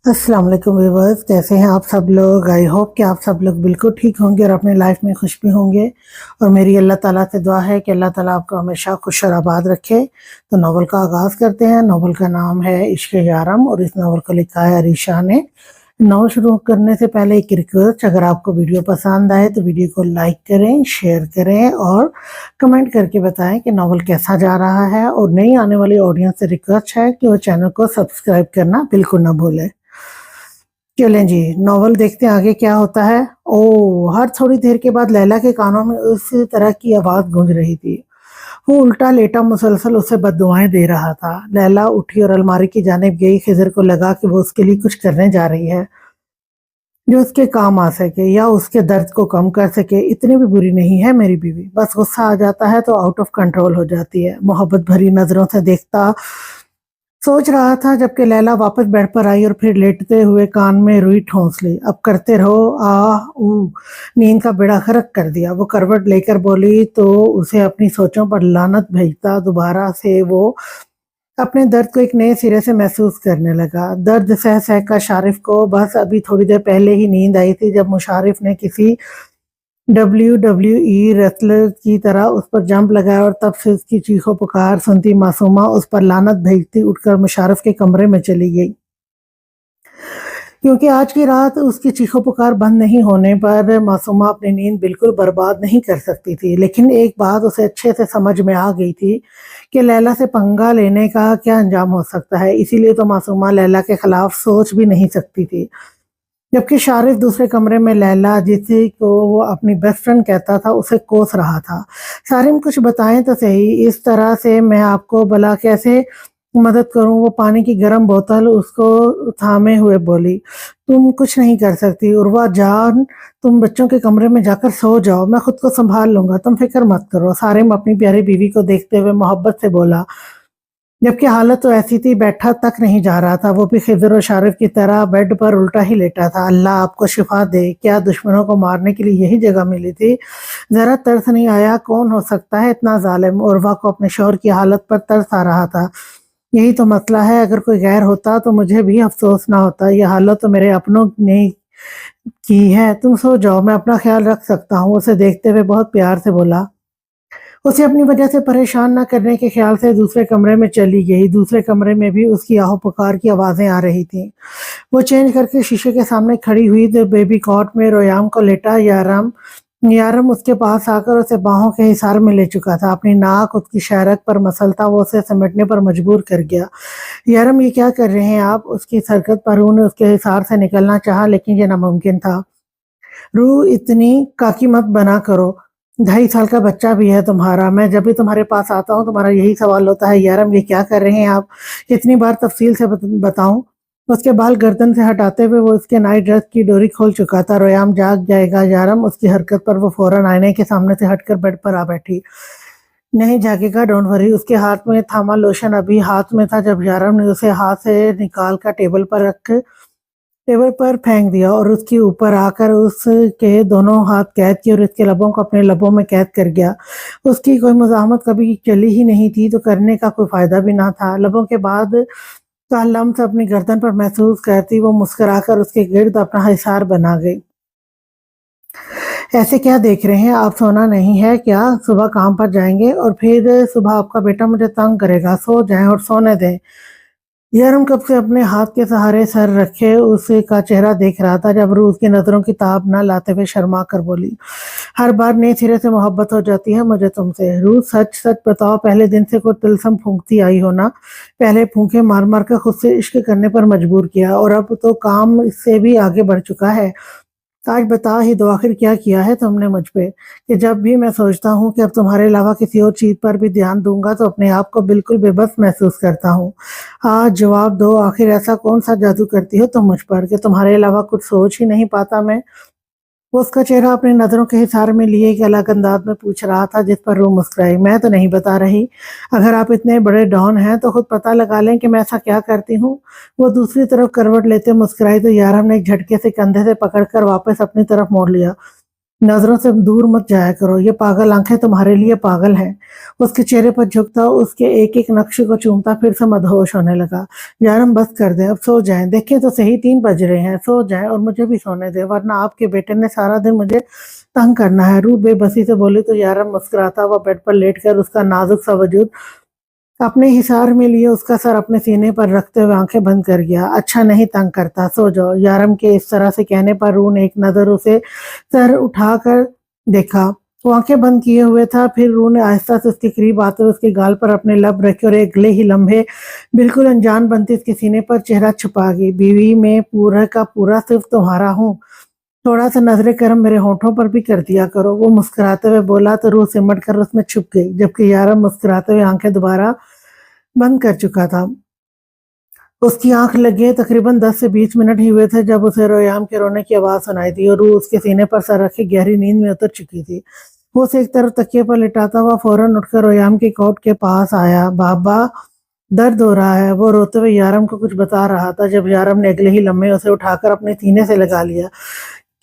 अस्सलाम वालेकुम व्यूअर्स, कैसे हैं आप सब लोग। आई होप कि आप सब लोग बिल्कुल ठीक होंगे और अपनी लाइफ में खुश भी होंगे। और मेरी अल्लाह ताला से दुआ है कि अल्लाह ताला आपको हमेशा खुश और आबाद रखे। तो नॉवल का आगाज़ करते हैं। नॉवल का नाम है इश्क यारम और इस नॉवल को लिखा है अरीशा ने। नॉवल शुरू करने से पहले एक रिक्वेस्ट, अगर आपको वीडियो पसंद आए तो वीडियो को लाइक करें, शेयर करें और कमेंट करके बताएं कि नॉवल कैसा जा रहा है। और नई आने वाली ऑडियंस से रिक्वेस्ट है कि वो चैनल को सब्सक्राइब करना बिल्कुल ना भूलें। चलें जी, नॉवल देखते हैं आगे क्या होता है। हर थोड़ी देर के बाद लैला के कानों में उसी तरह की आवाज़ गूंज रही थी। वो उल्टा लेटा मुसलसल उसे बद्दुआएं दे रहा था। लैला उठी और अलमारी की जानिब गई। खिज़र को लगा कि वो उसके लिए कुछ करने जा रही है जो उसके काम आ सके या उसके दर्द को कम कर सके। इतनी भी बुरी नहीं है मेरी बीवी, बस गुस्सा आ जाता है तो आउट ऑफ कंट्रोल हो जाती है। मोहब्बत भरी नज़रों से देखता सोच रहा था जबकि लैला वापस बेड पर आई और फिर लेटते हुए कान में रुई ठोंस ली। अब करते रहो, आह ऊ। नींद का बेड़ा गर्क कर दिया। वो करवट लेकर बोली तो उसे अपनी सोचों पर लानत भेजता। दोबारा से वो अपने दर्द को एक नए सिरे से महसूस करने लगा। दर्द सह सह कर शारिफ को बस अभी थोड़ी देर पहले ही नींद आई थी जब मुशारिफ ने किसी WWE रेसलर की तरह उस पर जंप लगाया और तब से उसकी चीखों पुकार सुनती मासूमा उस पर लानत भेजती उठकर मुशारफ के कमरे में चली गई। क्योंकि आज की रात उसकी चीखों पुकार बंद नहीं होने पर मासूमा अपनी नींद बिल्कुल बर्बाद नहीं कर सकती थी। लेकिन एक बात उसे अच्छे से समझ में आ गई थी कि लैला से पंगा लेने का क्या अंजाम हो सकता है। इसीलिए तो मासूमा लैला के खिलाफ सोच भी नहीं सकती थी। जबकि शारिफ दूसरे कमरे में लैला, जिसे को वो अपनी बेस्ट फ्रेंड कहता था, उसे कोस रहा था। सारिम कुछ बताएं तो सही, इस तरह से मैं आपको भला कैसे मदद करूं। वो पानी की गर्म बोतल उसको थामे हुए बोली, तुम कुछ नहीं कर सकती उर्वा जान, तुम बच्चों के कमरे में जाकर सो जाओ, मैं खुद को संभाल लूंगा, तुम फिक्र मत करो। सारिम अपनी प्यारी बीवी को देखते हुए मोहब्बत से बोला, जबकि हालत तो ऐसी थी बैठा तक नहीं जा रहा था। वो भी खिज़र और शारिफ की तरह बेड पर उल्टा ही लेटा था। अल्लाह आपको शिफा दे, क्या दुश्मनों को मारने के लिए यही जगह मिली थी। जरा तरस नहीं आया, कौन हो सकता है इतना जालिम। उर्वा को अपने शौहर की हालत पर तरस आ रहा था। यही तो मसला है, अगर कोई गैर होता तो मुझे भी अफसोस ना होता। यह हालत तो मेरे अपनों ने की है। तुम सो जाओ, मैं अपना ख्याल रख सकता हूँ। उसे देखते हुए बहुत प्यार से बोला। उसे अपनी वजह से परेशान न करने के ख्याल से दूसरे कमरे में चली गई। दूसरे कमरे में भी उसकी आहो पुकार की आवाज़ें आ रही थीं। वो चेंज करके शीशे के सामने खड़ी हुई तो बेबी कॉट में रोयाम को लेटा यारम यारम उसके पास आकर उसे बाहों के हिसार में ले चुका था। अपनी नाक उसकी शायरक पर मसलता वो उसे समेटने पर मजबूर कर गया। यारम, ये क्या कर रहे हैं आप? उसकी हरकत पर रूह ने उसके हिसार से निकलना चाहा, लेकिन ये नामुमकिन था। रूह, इतनी काकी मत बना करो। 2.5 साल का बच्चा भी है तुम्हारा। मैं जब भी तुम्हारे पास आता हूँ तुम्हारा यही सवाल होता है, यारम ये क्या कर रहे हैं आप? कितनी बार तफसील से बताऊं? उसके बाल गर्दन से हटाते हुए वो उसके नाइट ड्रेस की डोरी खोल चुका था। रोयाम जाग जाएगा यारम। उसकी हरकत पर वो फौरन आईने के सामने से हटकर बेड पर आ बैठी। नहीं जागेगा, डोंट वरी। उसके हाथ में थामा लोशन अभी हाथ में था जब यारम ने उसे हाथ से निकाल कर टेबल पर फेंक दिया और उसके ऊपर आकर उसके दोनों हाथ कैद किए और उसके लबों को अपने लबों में कैद कर गया। उसकी कोई मुज़ाहमत कभी चली ही नहीं थी तो करने का कोई फ़ायदा भी ना था। लबों के बाद का लम्स अपनी गर्दन पर महसूस करती वो मुस्कुराकर उसके गिर्द अपना हिसार बना गई। ऐसे क्या देख रहे हैं आप? सोना नहीं है क्या? सुबह काम पर जाएंगे और फिर सुबह आपका बेटा मुझे तंग करेगा। सो जाएं और सोने दें। यारम कब से अपने हाथ के सहारे सर रखे उसका चेहरा देख रहा था जब रूह उसकी नजरों की ताब न लाते हुए शर्मा कर बोली, हर बार नए सिरे से मोहब्बत हो जाती है मुझे तुमसे। रूह, सच सच बताओ, पहले दिन से कोई तिलस्म फूंकती आई हो ना? पहले फूंके मार मार कर खुद से इश्क करने पर मजबूर किया और अब तो काम इससे भी आगे बढ़ चुका है। आज बता ही दो, आखिर क्या किया है तुमने मुझ पे कि जब भी मैं सोचता हूँ कि अब तुम्हारे अलावा किसी और चीज पर भी ध्यान दूंगा तो अपने आप को बिल्कुल बेबस महसूस करता हूँ। आज जवाब दो, आखिर ऐसा कौन सा जादू करती हो तुम मुझ पर कि तुम्हारे अलावा कुछ सोच ही नहीं पाता मैं? वो उसका चेहरा अपनी नज़रों के हिसार में लिए एक अलग अंदाज में पूछ रहा था, जिस पर रूह मुस्कुराई। मैं तो नहीं बता रही। अगर आप इतने बड़े डॉन हैं तो खुद पता लगा लें कि मैं ऐसा क्या करती हूँ। वो दूसरी तरफ करवट लेते मुस्कुराई तो यारम ने एक झटके से कंधे से पकड़कर वापस अपनी तरफ मोड़ लिया। नज़रों से दूर मत जाया करो, ये पागल आंखें तुम्हारे लिए पागल हैं। उसके चेहरे पर झुकता, उसके एक-एक नक्श को चूमता फिर से मदहोश होने लगा। यारम बस कर दें, अब सो जाएँ। देखें तो सही 3 बज रहे हैं, सो जाएँ और मुझे भी सोने दें, वरना आपके बेटे ने सारा दिन मुझे तंग करना है। रूह बेबसी से बोली तो यारम मुस्कुराता हुआ बेड पर लेटकर उसका नाजुक सा वजूद अपने हिसार में लिए उसका सर अपने सीने पर रखते हुए आंखें बंद कर गया। अच्छा नहीं तंग करता, सो जाओ। यारम के इस तरह से कहने पर रूह ने एक नज़र उसे सर उठाकर देखा। वो आंखें बंद किए हुए था, फिर रूह ने आहिस्ता से उसके करीब आते हुए उसके गाल पर अपने लब रखे और अगले ही लम्हे बिल्कुल अनजान बनती उसके सीने पर चेहरा छुपा गई। बीवी में पूरा का पूरा सिर्फ तुम्हारा हूँ, थोड़ा सा नजरे करम मेरे होठों पर भी कर दिया करो। वो मुस्कुराते हुए बोला तो रूह सिमट कर उसमें छुप गई, जबकि यारम मुस्कुराते हुए आंखें दोबारा बंद कर चुका था। उसकी आंख लगे तकरीबन 10 से 20 मिनट ही हुए थे जब उसे रोयाम के रोने की आवाज़ सुनाई दी और रूह उसके सीने पर सर रखे गहरी नींद में उतर चुकी थी। वो उसे एक तरफ तकिए पर लिटाता हुआ फौरन उठकर रोयाम की कोट के पास आया। बाबा, दर्द हो रहा है। वो रोते हुए यारम को कुछ बता रहा था जब यारम ने अगले ही लम्हे उसे उठाकर अपने सीने से लगा लिया।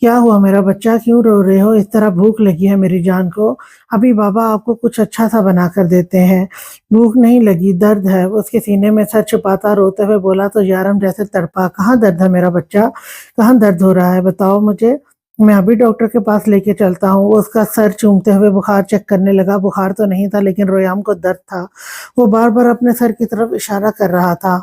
क्या हुआ मेरा बच्चा, क्यों रो रहे हो? इस तरह भूख लगी है मेरी जान को। अभी बाबा आपको कुछ अच्छा सा बना कर देते हैं। भूख नहीं लगी, दर्द है। वो उसके सीने में सर छुपाता रोते हुए बोला तो यारम जैसे तड़पा। कहाँ दर्द है मेरा बच्चा, कहाँ दर्द हो रहा है, बताओ मुझे, मैं अभी डॉक्टर के पास लेके चलता हूँ। वो उसका सर चूमते हुए बुखार चेक करने लगा। बुखार तो नहीं था, लेकिन रोयाम को दर्द था। वो बार बार अपने सर की तरफ इशारा कर रहा था।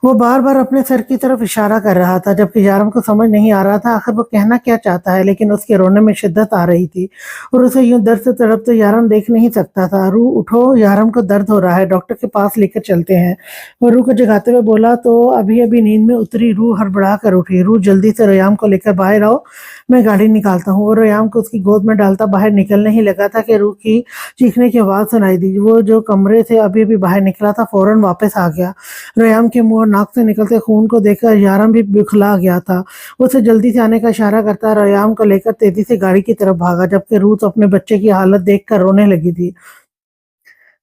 वो बार-बार अपने सर की तरफ इशारा कर रहा था, जबकि यारम को समझ नहीं आ रहा था आखिर वो कहना क्या चाहता है, लेकिन उसके रोने में शिद्दत आ रही थी और उसे यूं दर्द से तड़पते यारम देख नहीं सकता था। रूह उठो, यारम को दर्द हो रहा है, डॉक्टर के पास लेकर चलते हैं। वो रूह को जगाते हुए बोला तो अभी-अभी नींद में उतरी रूह हड़बड़ा कर उठी। रूह जल्दी से रोयाम को लेकर बाहर आओ, मैं गाड़ी निकालता हूँ। वो रोयाम को उसकी गोद में डालता बाहर निकलने ही लगा था कि रूह की चीखने की आवाज़ सुनाई दी। वो जो कमरे से अभी-अभी बाहर निकला था फौरन वापस आ गया। रोयाम के मुंह और नाक से निकलते खून को देखकर यारम भी बिखला गया था। उसे जल्दी से आने का इशारा करता रोयाम को लेकर तेजी से गाड़ी की तरफ भागा, जबकि रूह तो अपने बच्चे की हालत देखकर रोने लगी थी।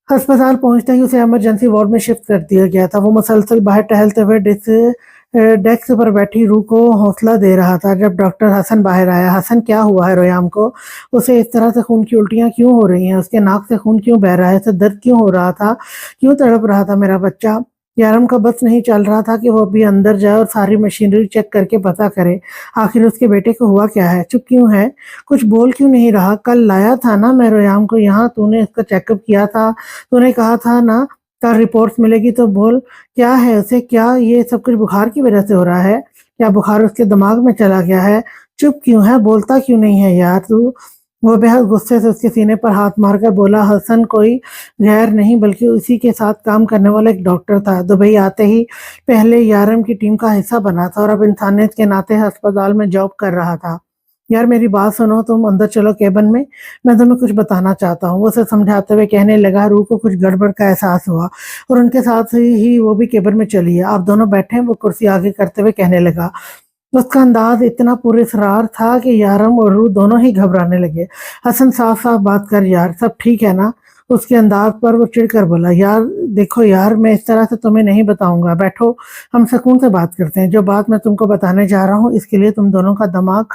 अस्पताल पहुंचते ही उसे इमरजेंसी वार्ड में शिफ्ट कर दिया गया था। वो मुसलसल बाहर टहलते हुए डेस्क पर बैठी रूह को हौसला दे रहा था जब डॉक्टर हसन बाहर आया। हसन, क्या हुआ है रोयाम को? उसे इस तरह से खून की उल्टियां क्यों हो रही हैं? उसके नाक से खून क्यों बह रहा है? उसे दर्द क्यों हो रहा था? क्यों तड़प रहा था मेरा बच्चा? यारम का बस नहीं चल रहा था कि वो अभी अंदर जाए और सारी मशीनरी चेक करके पता करे आखिर उसके बेटे को हुआ क्या है। चुप क्यों है? कुछ बोल क्यों नहीं रहा? कल लाया था ना मैं रोयाम को यहाँ, तूने इसका चेकअप किया था, तूने कहा था ना कल रिपोर्ट्स मिलेगी तो बोल। क्या है उसे? क्या ये सब कुछ बुखार की वजह से हो रहा है? क्या बुखार उसके दिमाग में चला गया है? चुप क्यों है? बोलता क्यों नहीं है यार तू? वो बेहद गुस्से से उसके सीने पर हाथ मारकर बोला। हसन कोई गैर नहीं बल्कि उसी के साथ काम करने वाला एक डॉक्टर था। दुबई आते ही पहले यारम की टीम का हिस्सा बना था और अब इंसानियत के नाते अस्पताल में जॉब कर रहा था। यार मेरी बात सुनो, तुम अंदर चलो केबिन में, मैं तुम्हें कुछ बताना चाहता हूँ। वो उसे समझाते हुए कहने लगा। रूह को कुछ गड़बड़ का एहसास हुआ और उनके साथ ही वो भी केबिन में चली है। आप दोनों बैठे। वो कुर्सी आगे करते हुए कहने लगा। उसका अंदाज इतना पुरस्रार था कि यारम और रूह दोनों ही घबराने लगे। हसन, साफ साफ बात कर यार, सब ठीक है ना? उसके अंदाज पर वो चिढ़कर बोला। यार देखो यार, मैं इस तरह से तुम्हें नहीं बताऊंगा, बैठो हम सुकून से बात करते हैं। जो बात मैं तुमको बताने जा रहा हूँ इसके लिए तुम दोनों का दिमाग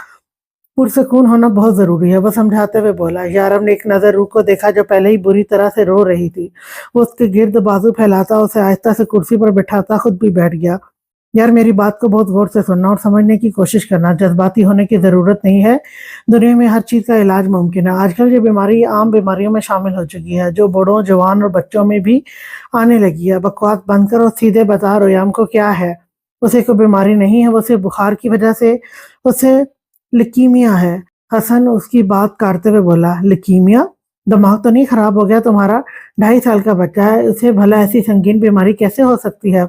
पुरसकून होना बहुत जरूरी है, वो समझाते हुए बोला। यारम ने एक नजर रूह को देखा जो पहले ही बुरी तरह से रो रही थी। वो उसके गिर्द बाजू फैलाता उसे आहिस्ता से कुर्सी पर बिठाता खुद भी बैठ गया। यार मेरी बात को बहुत गौर से सुनना और समझने की कोशिश करना, जज्बाती होने की ज़रूरत नहीं है। दुनिया में हर चीज़ का इलाज मुमकिन है। आजकल ये बीमारी आम बीमारियों में शामिल हो चुकी है जो बूढ़ों, जवान और बच्चों में भी आने लगी है। बकवास बंद कर और सीधे बता रोयाम को क्या है। उसे कोई बीमारी नहीं है, वो सिर्फ बुखार की वजह से उसे लिकीमिया है। हसन उसकी बात काटते हुए बोला। लिकीमिया? दिमाग तो नहीं खराब हो गया तुम्हारा? 2.5 साल का बच्चा है, उसे भला ऐसी संगीन बीमारी कैसे हो सकती है?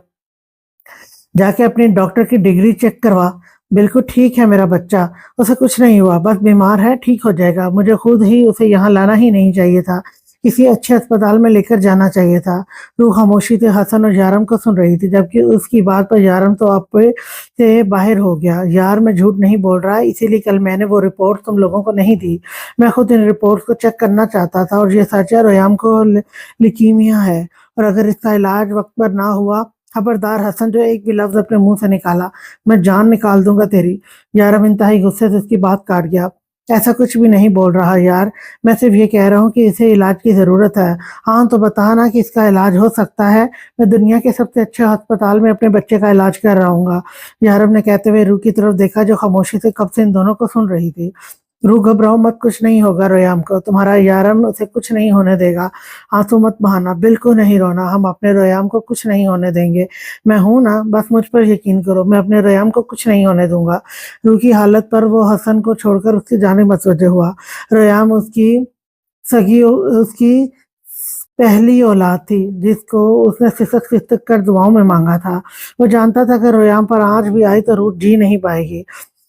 जाके अपनी डॉक्टर की डिग्री चेक करवा। बिल्कुल ठीक है मेरा बच्चा, उसे कुछ नहीं हुआ, बस बीमार है, ठीक हो जाएगा। मुझे खुद ही उसे यहाँ लाना ही नहीं चाहिए था, किसी अच्छे अस्पताल में लेकर जाना चाहिए था। रूह खामोशी से हसन और यारम को सुन रही थी, जबकि उसकी बात पर यारम तो आपे से बाहर हो गया। यार मैं झूठ नहीं बोल रहा, इसीलिए कल मैंने वो रिपोर्ट तुम लोगों को नहीं दी। मैं खुद इन रिपोर्ट को चेक करना चाहता था और ये सच है, रोयाम को लिकीमिया है और अगर इसका इलाज वक्त पर ना हुआ, खबरदार हसन, जो एक भी लफ्ज अपने मुंह से निकाला मैं जान निकाल दूंगा तेरी। यारम इंतहाई गुस्से से उसकी बात काट गया। ایسا کچھ بھی نہیں بول رہا یار، میں صرف یہ کہہ رہا ہوں کہ اسے علاج کی ضرورت ہے۔ ہاں تو بتا نا کہ اس کا علاج ہو سکتا ہے، میں دنیا کے سب سے اچھے ہسپتال میں اپنے بچے کا علاج کر رہا ہوں گا۔ یارم نے کہتے ہوئے روح کی طرف دیکھا جو خاموشی سے کب سے ان دونوں کو سن رہی تھی۔ روح گھبراؤ مت، کچھ نہیں ہوگا ریام کو، تمہارا یارم اسے کچھ نہیں ہونے دے گا۔ آنسو مت بہانا، بالکل نہیں رونا، ہم اپنے ریام کو کچھ نہیں ہونے دیں گے۔ میں ہوں نا، بس مجھ پر یقین کرو، میں اپنے ریام کو کچھ نہیں ہونے دوں گا۔ روح کی حالت پر وہ حسن کو چھوڑ کر اس کی جانب متوجہ ہوا۔ ریام اس کی پہلی اولاد تھی جس کو اس نے سسک سسک کر دعاؤں میں مانگا تھا۔ وہ جانتا تھا کہ ریام پر آنچ بھی آئی تو روح جی نہیں پائے گی۔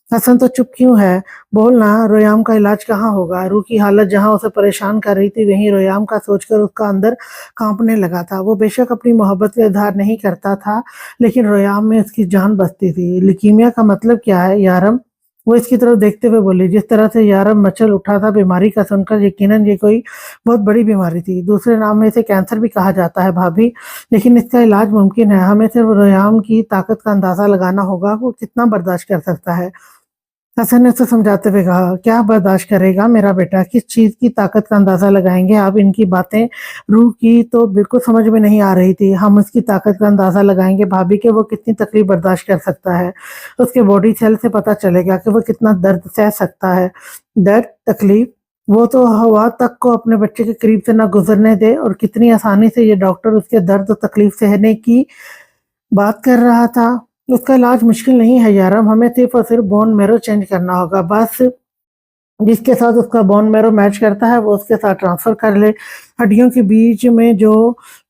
حسن تو چپ کیوں ہے، بولنا، ریام کا علاج کہاں ہوگا؟ روح کی حالت جہاں اسے پریشان کر رہی تھی وہیں ریام کا سوچ کر اس کا اندر کانپنے لگا تھا۔ وہ بے شک اپنی محبت کا اظہار نہیں کرتا تھا لیکن ریام میں اس کی جان بستی تھی۔ لیکیمیا کا مطلب کیا ہے یارم؟ وہ اس کی طرف دیکھتے ہوئے بولی۔ جس طرح سے یارم مچل اٹھا تھا بیماری کا سن کر، یقیناً یہ کوئی بہت بڑی بیماری تھی۔ دوسرے نام میں اسے کینسر بھی کہا جاتا ہے بھابھی، لیکن اس کا علاج ممکن ہے۔ ہمیں صرف ریام کی طاقت کا اندازہ لگانا ہوگا، وہ کتنا برداشت کر سکتا ہے۔ حسن نے اسے سمجھاتے ہوئے کہا، کیا برداشت کرے گا میرا بیٹا؟ کس چیز کی طاقت کا اندازہ لگائیں گے آپ؟ ان کی باتیں روح کی تو بالکل سمجھ میں نہیں آ رہی تھی۔ ہم اس کی طاقت کا اندازہ لگائیں گے بھابھی کہ وہ کتنی تکلیف برداشت کر سکتا ہے۔ اس کے باڈی سیل سے پتہ چلے گا کہ وہ کتنا درد سہ سکتا ہے۔ درد، تکلیف، وہ تو ہوا تک کو اپنے بچے کے قریب سے نہ گزرنے دے، اور کتنی آسانی سے یہ ڈاکٹر اس کے درد و تکلیف سہنے کی بات کر رہا تھا۔ اس کا علاج مشکل نہیں ہے یارم، ہمیں صرف اور صرف بون میرو چینج کرنا ہوگا، بس جس کے ساتھ اس کا بون میرو میچ کرتا ہے وہ اس کے ساتھ ٹرانسفر کر لے۔ ہڈیوں کے بیچ میں جو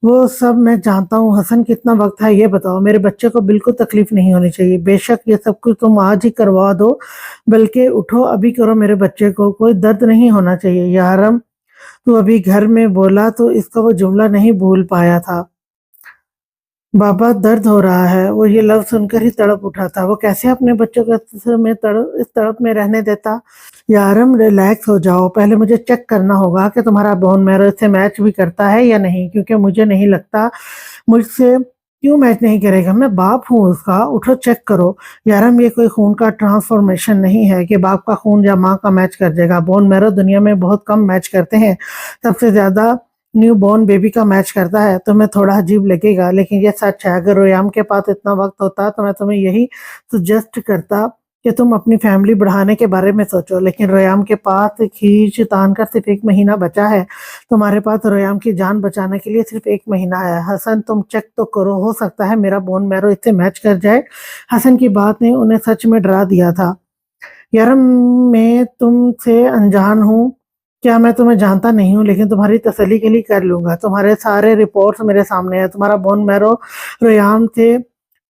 وہ سب میں جانتا ہوں۔ حسن کتنا وقت ہے یہ بتاؤ، میرے بچے کو بالکل تکلیف نہیں ہونی چاہیے۔ بے شک یہ سب کچھ تم آج ہی کروا دو، بلکہ اٹھو ابھی کرو، میرے بچے کو کوئی درد نہیں ہونا چاہیے۔ یارم تو ابھی گھر میں بولا تو اس کا وہ جملہ نہیں بھول پایا تھا، بابا درد ہو رہا ہے۔ وہ یہ لفظ سن کر ہی تڑپ اٹھا تھا۔ وہ کیسے اپنے بچوں کو اس تڑپ میں رہنے دیتا؟ یارم ریلیکس ہو جاؤ، پہلے مجھے چیک کرنا ہوگا کہ تمہارا بون میرو اس سے میچ بھی کرتا ہے یا نہیں، کیونکہ مجھے نہیں لگتا مجھ سے کیوں میچ نہیں کرے گا، میں باپ ہوں اس کا، اٹھو چیک کرو۔ یارم یہ کوئی خون کا ٹرانسفارمیشن نہیں ہے کہ باپ کا خون یا ماں کا میچ کر جائے گا۔ بون میرو دنیا میں بہت کم میچ کرتے ہیں، سب سے زیادہ نیو بورن بیبی کا میچ کرتا ہے۔ تمہیں تھوڑا عجیب لگے گا لیکن یہ سچ ہے۔ اگر ریام کے پاس اتنا وقت ہوتا تو میں تمہیں یہی سجیسٹ کرتا کہ تم اپنی فیملی بڑھانے کے بارے میں سوچو، لیکن ریام کے پاس کھینچ تان کر صرف 1 مہینہ بچا ہے۔ تمہارے پاس ریام کی جان بچانے کے لیے صرف 1 مہینہ ہے۔ حسن تم چیک تو کرو، ہو سکتا ہے میرا بون میرو اس سے میچ کر جائے۔ حسن کی بات نے انہیں سچ میں ڈرا دیا تھا۔ یارم میں تم سے انجان ہوں کیا؟ میں تمہیں جانتا نہیں ہوں لیکن تمہاری تسلی کے لیے کر لوں گا۔ تمہارے سارے رپورٹس میرے سامنے ہیں، تمہارا بون میرو ریام سے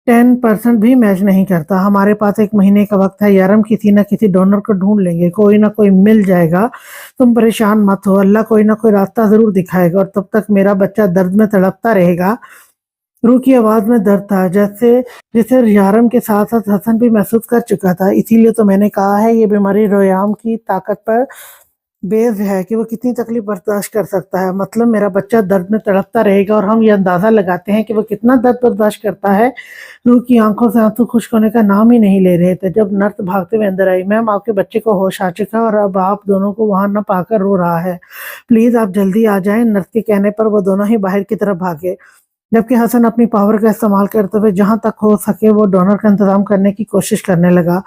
10% بھی میچ نہیں کرتا۔ ہمارے پاس 1 مہینے کا وقت ہے یارم، کسی نہ کسی ڈونر کو ڈھونڈ لیں گے، کوئی نہ کوئی مل جائے گا۔ تم پریشان مت ہو، اللہ کوئی نہ کوئی راستہ ضرور دکھائے گا، اور تب تک میرا بچہ درد میں تڑپتا رہے گا۔ روح کی آواز میں درد تھا جسے یارم کے ساتھ ساتھ حسن بھی محسوس کر چکا تھا۔ اسی لیے تو میں نے کہا ہے یہ بیماری ریام کی طاقت پر بیسڈ ہے کہ وہ کتنی تکلیف برداشت کر سکتا ہے۔ مطلب میرا بچہ درد میں تڑپتا رہے گا اور ہم یہ اندازہ لگاتے ہیں کہ وہ کتنا درد برداشت کرتا ہے۔ روح کی آنکھوں سے آنسو خشک ہونے کا نام ہی نہیں لے رہے تھے جب نرس بھاگتے ہوئے اندر آئی۔ میم آپ کے بچے کو ہوش آ چکا اور اب آپ دونوں کو وہاں نہ پا کر رو رہا ہے، پلیز آپ جلدی آ جائیں۔ نرس کے کہنے پر وہ دونوں ہی باہر کی طرف بھاگے، جبکہ حسن اپنی پاور کا استعمال کرتے ہوئے جہاں تک ہو سکے وہ ڈونر کا انتظام کرنے کی کوشش کرنے لگا۔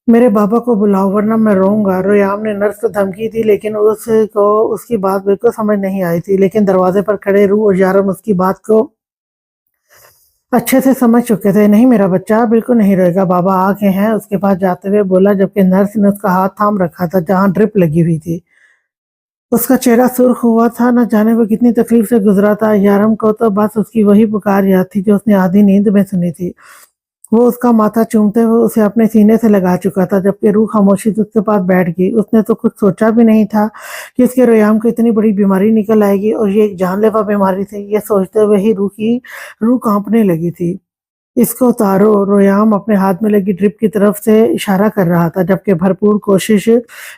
میرے بابا کو بلاؤ ورنہ میں روؤں گا، ریام نے نرس کو دھمکی دی، لیکن اس کو اس کی بات بالکل سمجھ نہیں آئی تھی۔ لیکن دروازے پر کھڑے روح اور یارم اس کی بات کو اچھے سے سمجھ چکے تھے۔ نہیں میرا بچہ بالکل نہیں روئے گا، بابا آ گئے ہیں، اس کے پاس جاتے ہوئے بولا، جبکہ نرس نے اس کا ہاتھ تھام رکھا تھا جہاں ڈرپ لگی ہوئی تھی۔ اس کا چہرہ سرخ ہوا تھا، نہ جانے وہ کتنی تکلیف سے گزرا تھا۔ یارم کو تو بس اس کی وہی پکار یاد تھی جو اس نے آدھی نیند میں سنی تھی۔ وہ اس کا ماتھا چومتے ہوئے اسے اپنے سینے سے لگا چکا تھا، جبکہ روح خاموشی سے اس کے پاس بیٹھ گئی۔ اس نے تو کچھ سوچا بھی نہیں تھا کہ اس کے ریام کو اتنی بڑی بیماری نکل آئے گی، اور یہ ایک جان لیوا بیماری تھی۔ یہ سوچتے ہوئے ہی روح کانپنے لگی تھی۔ اس کو اتارو۔ رویام اپنے ہاتھ میں لگی ڈرپ کی طرف سے اشارہ کر رہا تھا، جبکہ بھرپور کوشش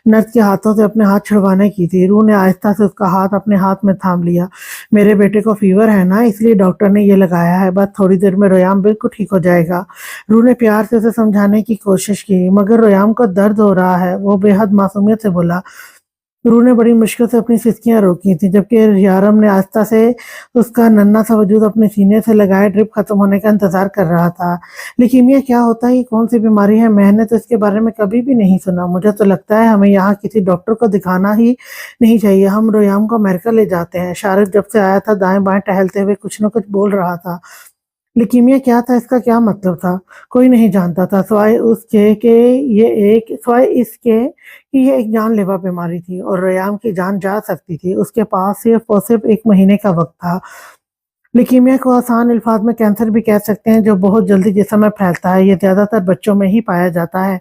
نرس کے ہاتھوں سے اپنے ہاتھ چھڑوانے کی تھی۔ روح نے آہستہ سے اس کا ہاتھ اپنے ہاتھ میں تھام لیا۔ میرے بیٹے کو فیور ہے نا، اس لیے ڈاکٹر نے یہ لگایا ہے، بس تھوڑی دیر میں رویام بالکل ٹھیک ہو جائے گا۔ روح نے پیار سے اسے سمجھانے کی کوشش کی، مگر رویام کو درد ہو رہا ہے، وہ بے حد معصومیت سے بولا۔ روح نے بڑی مشکل سے اپنی سسکیاں روکی تھیں، جبکہ یارم نے آہستہ سے اس کا ننھا سا وجود اپنے سینے سے لگائے ڈرپ ختم ہونے کا انتظار کر رہا تھا۔ لیکیمیا کیا ہوتا ہے؟ یہ کون سی بیماری ہے؟ میں نے تو اس کے بارے میں کبھی بھی نہیں سنا۔ مجھے تو لگتا ہے ہمیں یہاں کسی ڈاکٹر کو دکھانا ہی نہیں چاہیے۔ ہم رویام کو امریکہ لے جاتے ہیں۔ شارق جب سے آیا تھا دائیں بائیں ٹہلتے ہوئے کچھ نہ کچھ بول رہا تھا۔ لیکیمیا کیا تھا؟ اس کا کیا مطلب تھا؟ کوئی نہیں جانتا تھا، سوائے اس کے کہ یہ ایک جان لیوا بیماری تھی اور ریام کی جان جا سکتی تھی۔ اس کے پاس صرف اور صرف 1 مہینے کا وقت تھا۔ لیکیمیا کو آسان الفاظ میں کینسر بھی کہہ سکتے ہیں، جو بہت جلدی جسم میں پھیلتا ہے۔ یہ زیادہ تر بچوں میں ہی پایا جاتا ہے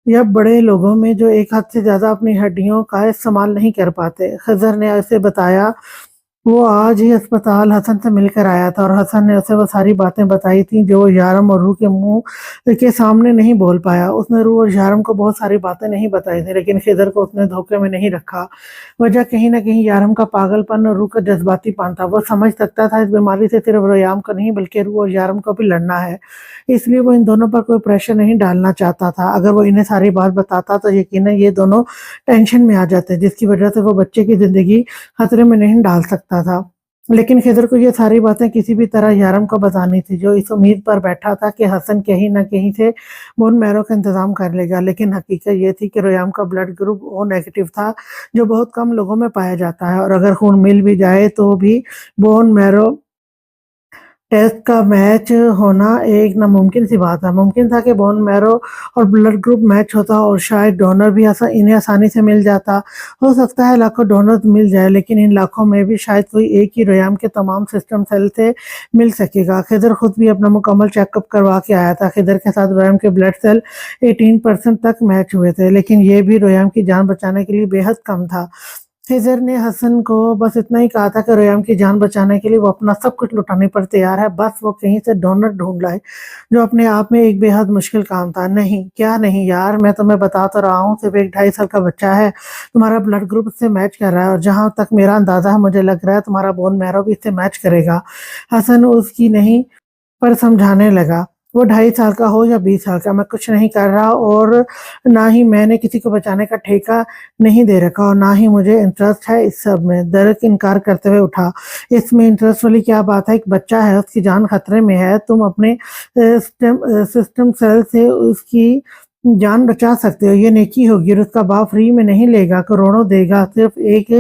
یا بڑے لوگوں میں جو ایک حد سے زیادہ اپنی ہڈیوں کا استعمال نہیں کر پاتے۔ خضر نے اسے بتایا وہ آج ہی اسپتال حسن سے مل کر آیا تھا، اور حسن نے اسے وہ ساری باتیں بتائی تھیں جو وہ یارم اور روح کے منہ کے سامنے نہیں بول پایا۔ اس نے روح اور یارم کو بہت ساری باتیں نہیں بتائی تھی، لیکن خضر کو اس نے دھوکے میں نہیں رکھا۔ وجہ کہیں نہ کہیں یارم کا پاگل پن اور روح کا جذباتی پن تھا۔ وہ سمجھ سکتا تھا اس بیماری سے صرف ریام کو نہیں بلکہ روح اور یارم کو بھی لڑنا ہے، اس لیے وہ ان دونوں پر کوئی پریشر نہیں ڈالنا چاہتا تھا۔ اگر وہ انہیں ساری بات بتاتا تو یقیناً یہ دونوں ٹینشن میں آ جاتے، جس کی وجہ سے وہ بچے کی زندگی خطرے میں نہیں ڈال سکتا تھا۔ لیکن خضر کو یہ ساری باتیں کسی بھی طرح یارم کو بتانی تھی، جو اس امید پر بیٹھا تھا کہ حسن کہیں نہ کہیں سے بون میرو کا انتظام کر لے گا۔ لیکن حقیقت یہ تھی کہ ریام کا بلڈ گروپ او نیگیٹو تھا، جو بہت کم لوگوں میں پایا جاتا ہے، اور اگر خون مل بھی جائے تو بھی بون میرو ٹیسٹ کا میچ ہونا ایک ناممکن سی بات ہے۔ ممکن تھا کہ بون میرو اور بلڈ گروپ میچ ہوتا اور شاید ڈونر بھی انہیں آسانی سے مل جاتا۔ ہو سکتا ہے لاکھوں ڈونر مل جائے، لیکن ان لاکھوں میں بھی شاید کوئی ایک ہی ریام کے تمام سسٹم سیل سے مل سکے گا۔ خضر خود بھی اپنا مکمل چیک اپ کروا کے آیا تھا۔ خضر کے ساتھ ریام کے بلڈ سیل 18% تک میچ ہوئے تھے، لیکن یہ بھی ریام کی جان بچانے کے لیے بے حد کم تھا۔ خضر نے حسن کو بس اتنا ہی کہا تھا کہ ریام کی جان بچانے کے لیے وہ اپنا سب کچھ لٹانے پر تیار ہے، بس وہ کہیں سے ڈونر ڈھونڈ لائے، جو اپنے آپ میں ایک بے حد مشکل کام تھا۔ نہیں، کیا نہیں یار، میں تمہیں بتا تو رہا ہوں، صرف 1-2.5 سال کا بچہ ہے، تمہارا بلڈ گروپ اس سے میچ کر رہا ہے، اور جہاں تک میرا اندازہ ہے مجھے لگ رہا ہے تمہارا بون میرو بھی اس سے میچ کرے گا۔ حسن اس کی نہیں پر سمجھانے لگا، وہ 2.5 سال کا ہو یا 20 سال کا، میں کچھ نہیں کر رہا، اور نہ ہی میں نے کسی کو بچانے کا ٹھیکہ نہیں دے رکھا، اور نہ ہی مجھے انٹرسٹ ہے اس سب میں۔ درک انکار کرتے ہوئے اٹھا۔ اس میں انٹرسٹ والی کیا بات ہے؟ ایک بچہ ہے، اس کی جان خطرے میں ہے، تم اپنے سسٹم سیل سے اس کی جان بچا سکتے ہو، یہ نیکی ہوگی، اور اس کا باپ فری میں نہیں لے گا، کروڑوں دے گا صرف ایک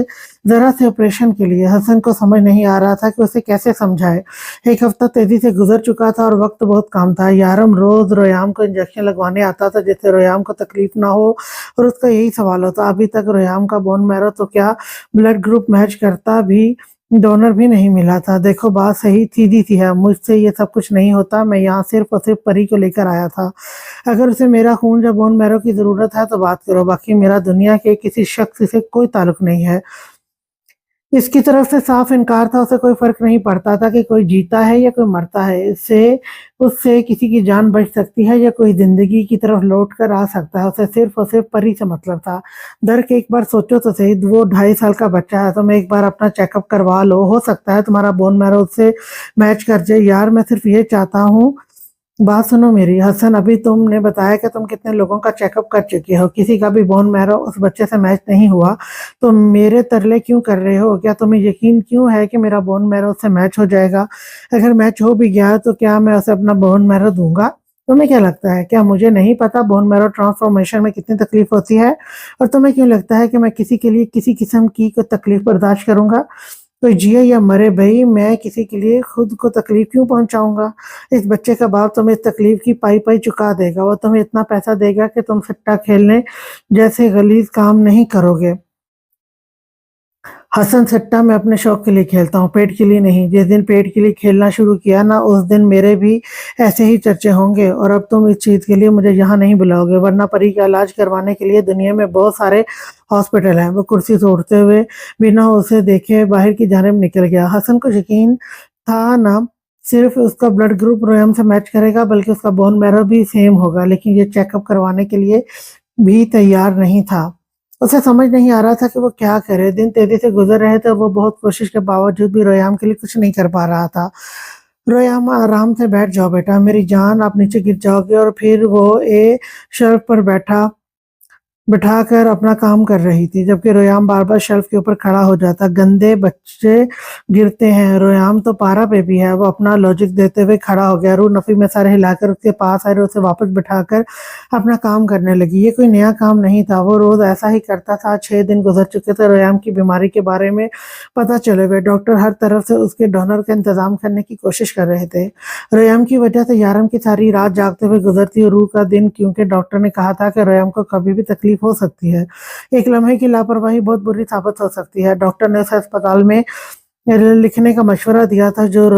ذرا سے آپریشن کے لیے۔ حسن کو سمجھ نہیں آ رہا تھا کہ اسے کیسے سمجھائے۔ 1 ہفتہ تیزی سے گزر چکا تھا اور وقت بہت کم تھا۔ یارم روز ریام کو انجیکشن لگوانے آتا تھا جس سے ریام کو تکلیف نہ ہو، اور اس کا یہی سوال ہوتا، ابھی تک ریام کا بون میرو تو کیا بلڈ گروپ میچ کرتا بھی ڈونر بھی نہیں ملا تھا۔ دیکھو بات صحیح سیدھی سی ہے، مجھ سے یہ سب کچھ نہیں ہوتا، میں یہاں صرف اور صرف پری کو لے کر آیا تھا۔ اگر اسے میرا خون یا بون میرو کی ضرورت ہے تو بات کرو، باقی میرا دنیا کے کسی شخص سے کوئی تعلق نہیں ہے۔ اس کی طرف سے صاف انکار تھا، اسے کوئی فرق نہیں پڑتا تھا کہ کوئی جیتا ہے یا کوئی مرتا ہے، اس سے کسی کی جان بچ سکتی ہے یا کوئی زندگی کی طرف لوٹ کر آ سکتا ہے، اسے صرف اور صرف پری سے مطلب تھا۔ درک ایک بار سوچو تو صحیح، وہ 2.5 سال کا بچہ ہے، تم ایک بار اپنا چیک اپ کروا لو، ہو سکتا ہے تمہارا بون میرو اس سے میچ کر جائے۔ یار میں صرف یہ چاہتا ہوں، بات سنو میری۔ حسن ابھی تم نے بتایا کہ تم کتنے لوگوں کا چیک اپ کر چکے ہو، کسی کا بھی بون میرو اس بچے سے میچ نہیں ہوا، تو میرے ترلے کیوں کر رہے ہو؟ کیا تمہیں یقین کیوں ہے کہ میرا بون میرو اس سے میچ ہو جائے گا؟ اگر میچ ہو بھی گیا تو کیا میں اسے اپنا بون میرو دوں گا؟ تمہیں کیا لگتا ہے؟ کیا مجھے نہیں پتا بون میرو ٹرانسفارمیشن میں کتنی تکلیف ہوتی ہے؟ اور تمہیں کیوں لگتا ہے کہ میں کسی کے لیے کسی قسم کی کوئی تکلیف برداشت کروں گا؟ کوئی جیے یا مرے بھائی، میں کسی کے لیے خود کو تکلیف کیوں پہنچاؤں گا؟ اس بچے کا باپ تمہیں اس تکلیف کی پائی چکا دے گا، وہ تمہیں اتنا پیسہ دے گا کہ تم سٹا کھیلنے جیسے غلیظ کام نہیں کرو گے۔ حسن سٹا میں اپنے شوق کے لیے کھیلتا ہوں، پیٹ کے لیے نہیں۔ جس دن پیٹ کے لیے کھیلنا شروع کیا نا، اس دن میرے بھی ایسے ہی چرچے ہوں گے، اور اب تم اس چیز کے لیے مجھے یہاں نہیں بلاؤ گے، ورنہ پری کا علاج کروانے کے لیے دنیا میں بہت سارے ہاسپٹل ہیں۔ وہ کرسی سے اٹھتے ہوئے بنا اسے دیکھے باہر کی جانب نکل گیا۔ حسن کو یقین تھا نا صرف اس کا بلڈ گروپ رویم سے میچ کرے گا بلکہ اس کا بون میرو بھی سیم ہوگا، لیکن یہ چیک اپ کروانے کے لیے بھی تیار نہیں تھا۔ اسے سمجھ نہیں آ رہا تھا کہ وہ کیا کرے۔ دن تیزی سے گزر رہے تھے اور وہ بہت کوشش کے باوجود بھی رویام کے لیے کچھ نہیں کر پا رہا تھا۔ رویام آرام سے بیٹھ جاؤ بیٹا، میری جان، آپ نیچے گر جاؤ گے۔ اور پھر وہ شیلف پر بٹھا کر اپنا کام کر رہی تھی، جبکہ رویام بار بار شیلف کے اوپر کھڑا ہو جاتا۔ گندے بچے گرتے ہیں، رویام تو پارا بیبی ہے۔ وہ اپنا لاجک دیتے ہوئے کھڑا ہو گیا۔ روح نفی میں سر ہلا کر اس کے پاس آئے اور اسے واپس بٹھا کر اپنا کام کرنے لگی۔ یہ کوئی نیا کام نہیں تھا، وہ روز ایسا ہی کرتا تھا۔ 6 دن گزر چکے تھے رویام کی بیماری کے بارے میں پتہ چلے ہوئے۔ ڈاکٹر ہر طرف سے اس کے ڈونر کا انتظام کرنے کی کوشش کر رہے تھے۔ رویام کی وجہ سے یارم کی ساری رات جاگتے ہوئے گزرتی اور روح کا دن، کیونکہ ڈاکٹر نے کہا تھا کہ رویام کو کبھی بھی تکلیف ہو سکتی ہے۔ ایک لمحے کی لاپرواہی بہت بری ثابت ہو سکتی ہے۔ ڈاکٹر نے اسے اسپتال میں لکھنے کا مشورہ دیا تھا، جو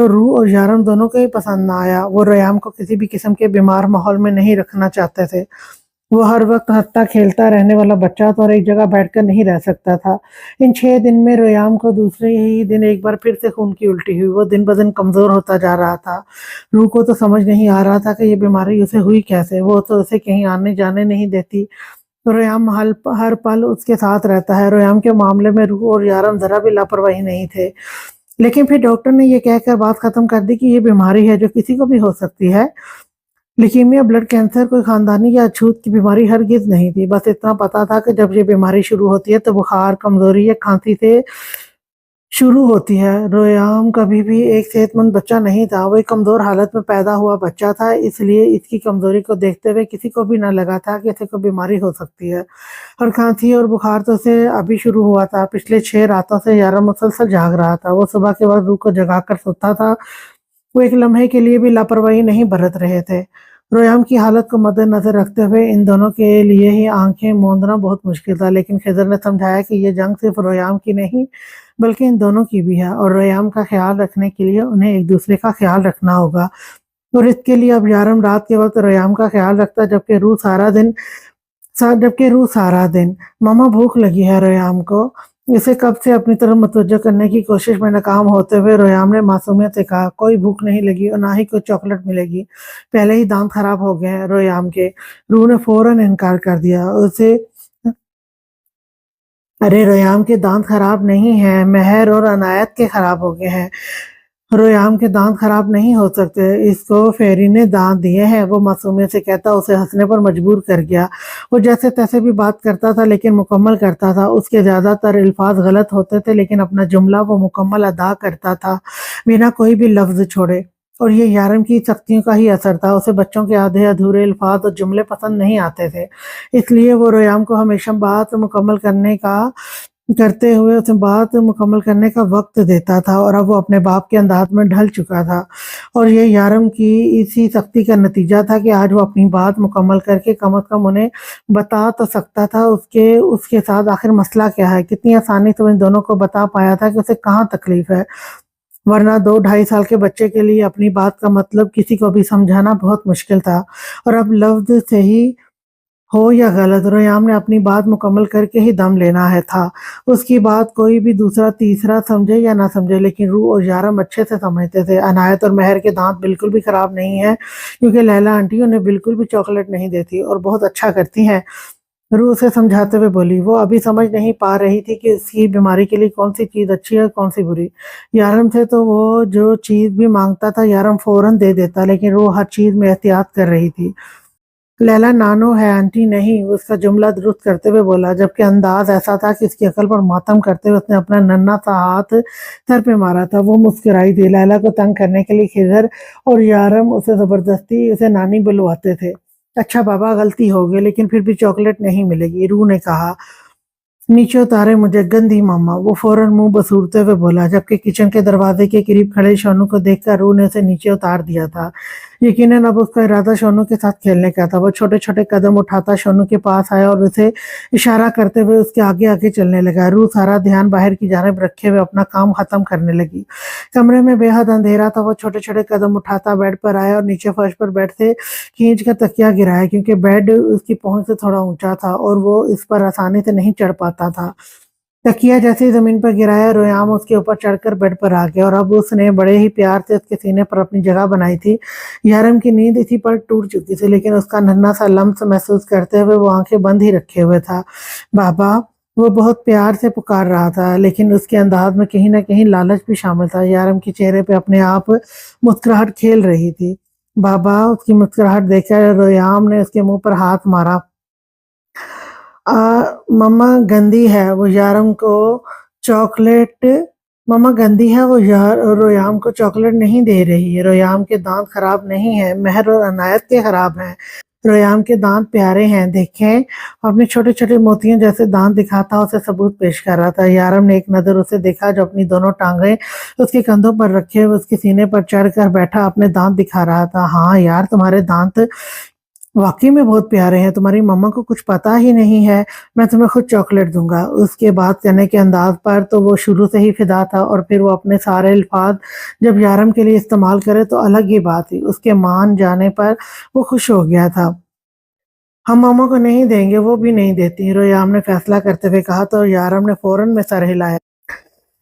روح اور یارم دونوں کو ہی پسند نہ آیا۔ وہ رویام کو کسی بھی قسم کے بیمار ماحول میں نہیں رکھنا چاہتے تھے۔ وہ ہر وقت ہنستا کھیلتا رہنے والا بچہ تھا اور ایک جگہ بیٹھ کر نہیں رہ سکتا تھا۔ ان 6 دن میں رویام کو دوسرے ہی دن ایک بار پھر سے خون کی الٹی ہوئی۔ وہ دن بدن کمزور ہوتا جا رہا تھا۔ روح کو تو سمجھ نہیں آ رہا تھا کہ یہ بیماری اسے ہوئی کیسے۔ وہ تو اسے کہیں آنے جانے نہیں دیتی۔ رویام ہر پل اس کے ساتھ رہتا ہے۔ رویام کے معاملے میں روح اور یارم ذرا بھی لاپرواہی نہیں تھے۔ لیکن پھر ڈاکٹر نے یہ کہہ کر بات ختم کر دی کہ یہ بیماری ہے جو کسی کو بھی ہو سکتی ہے۔ لیکیمیا، بلڈ کینسر کوئی خاندانی یا اچھوت کی بیماری ہرگز نہیں تھی۔ بس اتنا پتا تھا کہ جب یہ بیماری شروع ہوتی ہے تو بخار، کمزوری یا کھانسی سے شروع ہوتی ہے۔ رویام کبھی بھی ایک صحت مند بچہ نہیں تھا، وہ ایک کمزور حالت میں پیدا ہوا بچہ تھا، اس لیے اس کی کمزوری کو دیکھتے ہوئے کسی کو بھی نہ لگا تھا کہ اسے کوئی بیماری ہو سکتی ہے۔ اور کھانسی اور بخار تو اسے ابھی شروع ہوا تھا۔ پچھلے 6 راتوں سے یارم مسلسل جاگ رہا تھا۔ وہ صبح کے وقت روح کو جگا کر سوتا تھا۔ وہ ایک لمحے کے لیے بھی لاپرواہی نہیں برت رہے تھے۔ رویام کی حالت کو مد نظر رکھتے ہوئے ان دونوں کے لیے ہی آنکھیں موندنا بہت مشکل تھا، لیکن خضر نے سمجھایا کہ یہ جنگ صرف رویام کی نہیں بلکہ ان دونوں کی بھی ہے، اور رویام کا خیال رکھنے کے لیے انہیں ایک دوسرے کا خیال رکھنا ہوگا۔ اور اس کے لیے اب یارم رات کے وقت رویام کا خیال رکھتا، جبکہ روح سارا دن۔ ماما، بھوک لگی ہے رویام کو۔ اسے کب سے اپنی طرف متوجہ کرنے کی کوشش میں ناکام ہوتے ہوئے رویام نے معصومیت سے کہا، کوئی بھوک نہیں لگی اور نہ ہی کوئی چاکلیٹ ملے گی، پہلے ہی دانت خراب ہو گئے ہیں رویام کے۔ روح نے فوراً انکار کر دیا۔ ارے رویام کے دانت خراب نہیں ہیں، مہر اور عنایت کے خراب ہو گئے ہیں۔ رویام کے دانت خراب نہیں ہو سکتے، اس کو فیری نے دانت دیے ہیں، وہ معصومیت سے کہتا اسے ہنسنے پر مجبور کر گیا۔ وہ جیسے تیسے بھی بات کرتا تھا لیکن مکمل کرتا تھا۔ اس کے زیادہ تر الفاظ غلط ہوتے تھے لیکن اپنا جملہ وہ مکمل ادا کرتا تھا بنا کوئی بھی لفظ چھوڑے۔ اور یہ یارم کی سختیوں کا ہی اثر تھا۔ اسے بچوں کے آدھے ادھورے الفاظ اور جملے پسند نہیں آتے تھے، اس لیے وہ رویام کو ہمیشہ بات مکمل کرنے کا وقت دیتا تھا، اور اب وہ اپنے باپ کے انداز میں ڈھل چکا تھا۔ اور یہ یارم کی اسی سختی کا نتیجہ تھا کہ آج وہ اپنی بات مکمل کر کے کم از کم انہیں بتا تو سکتا تھا اس کے ساتھ آخر مسئلہ کیا ہے۔ کتنی آسانی سے ان دونوں کو بتا پایا تھا کہ اسے کہاں تکلیف ہے، ورنہ 2-2.5 سال کے بچے کے لیے اپنی بات کا مطلب کسی کو بھی سمجھانا بہت مشکل تھا۔ اور اب لفظ صحیح ہو یا غلط، رویام نے اپنی بات مکمل کر کے ہی دم لینا تھا۔ اس کی بات کوئی بھی دوسرا تیسرا سمجھے یا نہ سمجھے، لیکن روح اور یارم اچھے سے سمجھتے تھے۔ عنایت اور مہر کے دانت بالکل بھی خراب نہیں ہیں، کیونکہ لیلا آنٹی انہیں بالکل بھی چاکلیٹ نہیں دیتی اور بہت اچھا کرتی ہیں، روح اسے سمجھاتے ہوئے بولی۔ وہ ابھی سمجھ نہیں پا رہی تھی کہ اس کی بیماری کے لیے کون سی چیز اچھی ہے اور کون سی بری۔ یارم سے تو وہ جو چیز بھی مانگتا تھا یارم فوراً دے دیتا، لیکن روح ہر چیز میں احتیاط کر رہی تھی۔ لیلا نانو ہے آنٹی نہیں، اس کا جملہ درست کرتے ہوئے بولا، جبکہ انداز ایسا تھا کہ اس کی عقل پر ماتم کرتے ہوئے اس نے اپنا ننھا سا ہاتھ سر پہ مارا تھا۔ وہ مسکرائی تھی۔ لیلا کو تنگ کرنے کے لیے خضر اور یارم اسے نانی بلواتے تھے۔ اچھا بابا، غلطی ہو گئی، لیکن پھر بھی چاکلیٹ نہیں ملے گی، روح نے کہا۔ نیچے اتارے مجھے، گندی ماما، وہ فوراً منہ بسورتے ہوئے بولا، جبکہ کچن کے دروازے کے قریب کھڑے شونو کو دیکھ کر روح نے اسے نیچے اتار دیا تھا۔ یقیناً اب اس کا ارادہ شونو کے ساتھ کھیلنے کا تھا۔ وہ چھوٹے چھوٹے قدم اٹھاتا شونو کے پاس آیا اور اسے اشارہ کرتے ہوئے اس کے آگے آگے چلنے لگا۔ روح سارا دھیان باہر کی جانب رکھے ہوئے اپنا کام ختم کرنے لگی۔ کمرے میں بے حد اندھیرا تھا۔ وہ چھوٹے چھوٹے قدم اٹھاتا بیڈ پر آیا اور نیچے فرش پر بیڈ سے کھینچ کر تکیہ گرایا، کیونکہ بیڈ اس کی پہنچ سے تھوڑا اونچا تھا اور وہ اس پر آسانی سے نہیں چڑھ پاتا تھا۔ तकिया जैसे ही जमीन पर गिराया, रोयाम उसके ऊपर चढ़कर बेड पर आ गया और अब उसने बड़े ही प्यार से उसके सीने पर अपनी जगह बनाई थी। यारम की नींद इसी पर टूट चुकी थी, लेकिन उसका नन्हा सा लम्स महसूस करते हुए वो आंखें बंद ही रखे हुए था। बाबा, वो बहुत प्यार से पुकार रहा था, लेकिन उसके अंदाज में कहीं ना कहीं लालच भी शामिल था। यारम के चेहरे पे अपने आप मुस्कुराहट खेल रही थी। बाबा, उसकी मुस्कुराहट देखकर रोयाम ने उसके मुंह पर हाथ मारा। आ, मम्मा गंदी है, वो यारम को चॉकलेट मम्मा गंदी है, वो रोयाम को चॉकलेट नहीं दे रही है। रोयाम के दांत खराब नहीं है, महर और अनायत के खराब हैं। रोयाम के दांत प्यारे हैं, देखें। अपने छोटे छोटे मोतियों जैसे दांत दिखाता उसे सबूत पेश कर रहा था। यारम ने एक नजर उसे देखा जो अपनी दोनों टांगें उसके कंधों पर रखे हुए उसके सीने पर चढ़कर बैठा अपने दांत दिखा रहा था। हाँ यार, तुम्हारे दांत वाकई में बहुत प्यारे हैं, तुम्हारी मम्मा को कुछ पता ही नहीं है, मैं तुम्हें खुद चॉकलेट दूंगा। उसके बात करने के अंदाज पर तो वो शुरू से ही फिदा था, और फिर वो अपने सारे अल्फाज जब यारम के लिए इस्तेमाल करे तो अलग ही बात थी। उसके मान जाने पर वो खुश हो गया था। हम मम्मा को नहीं देंगे, वो भी नहीं देती, रोयाम ने फैसला करते हुए कहा, तो यारम ने फौरन में सर हिलाया।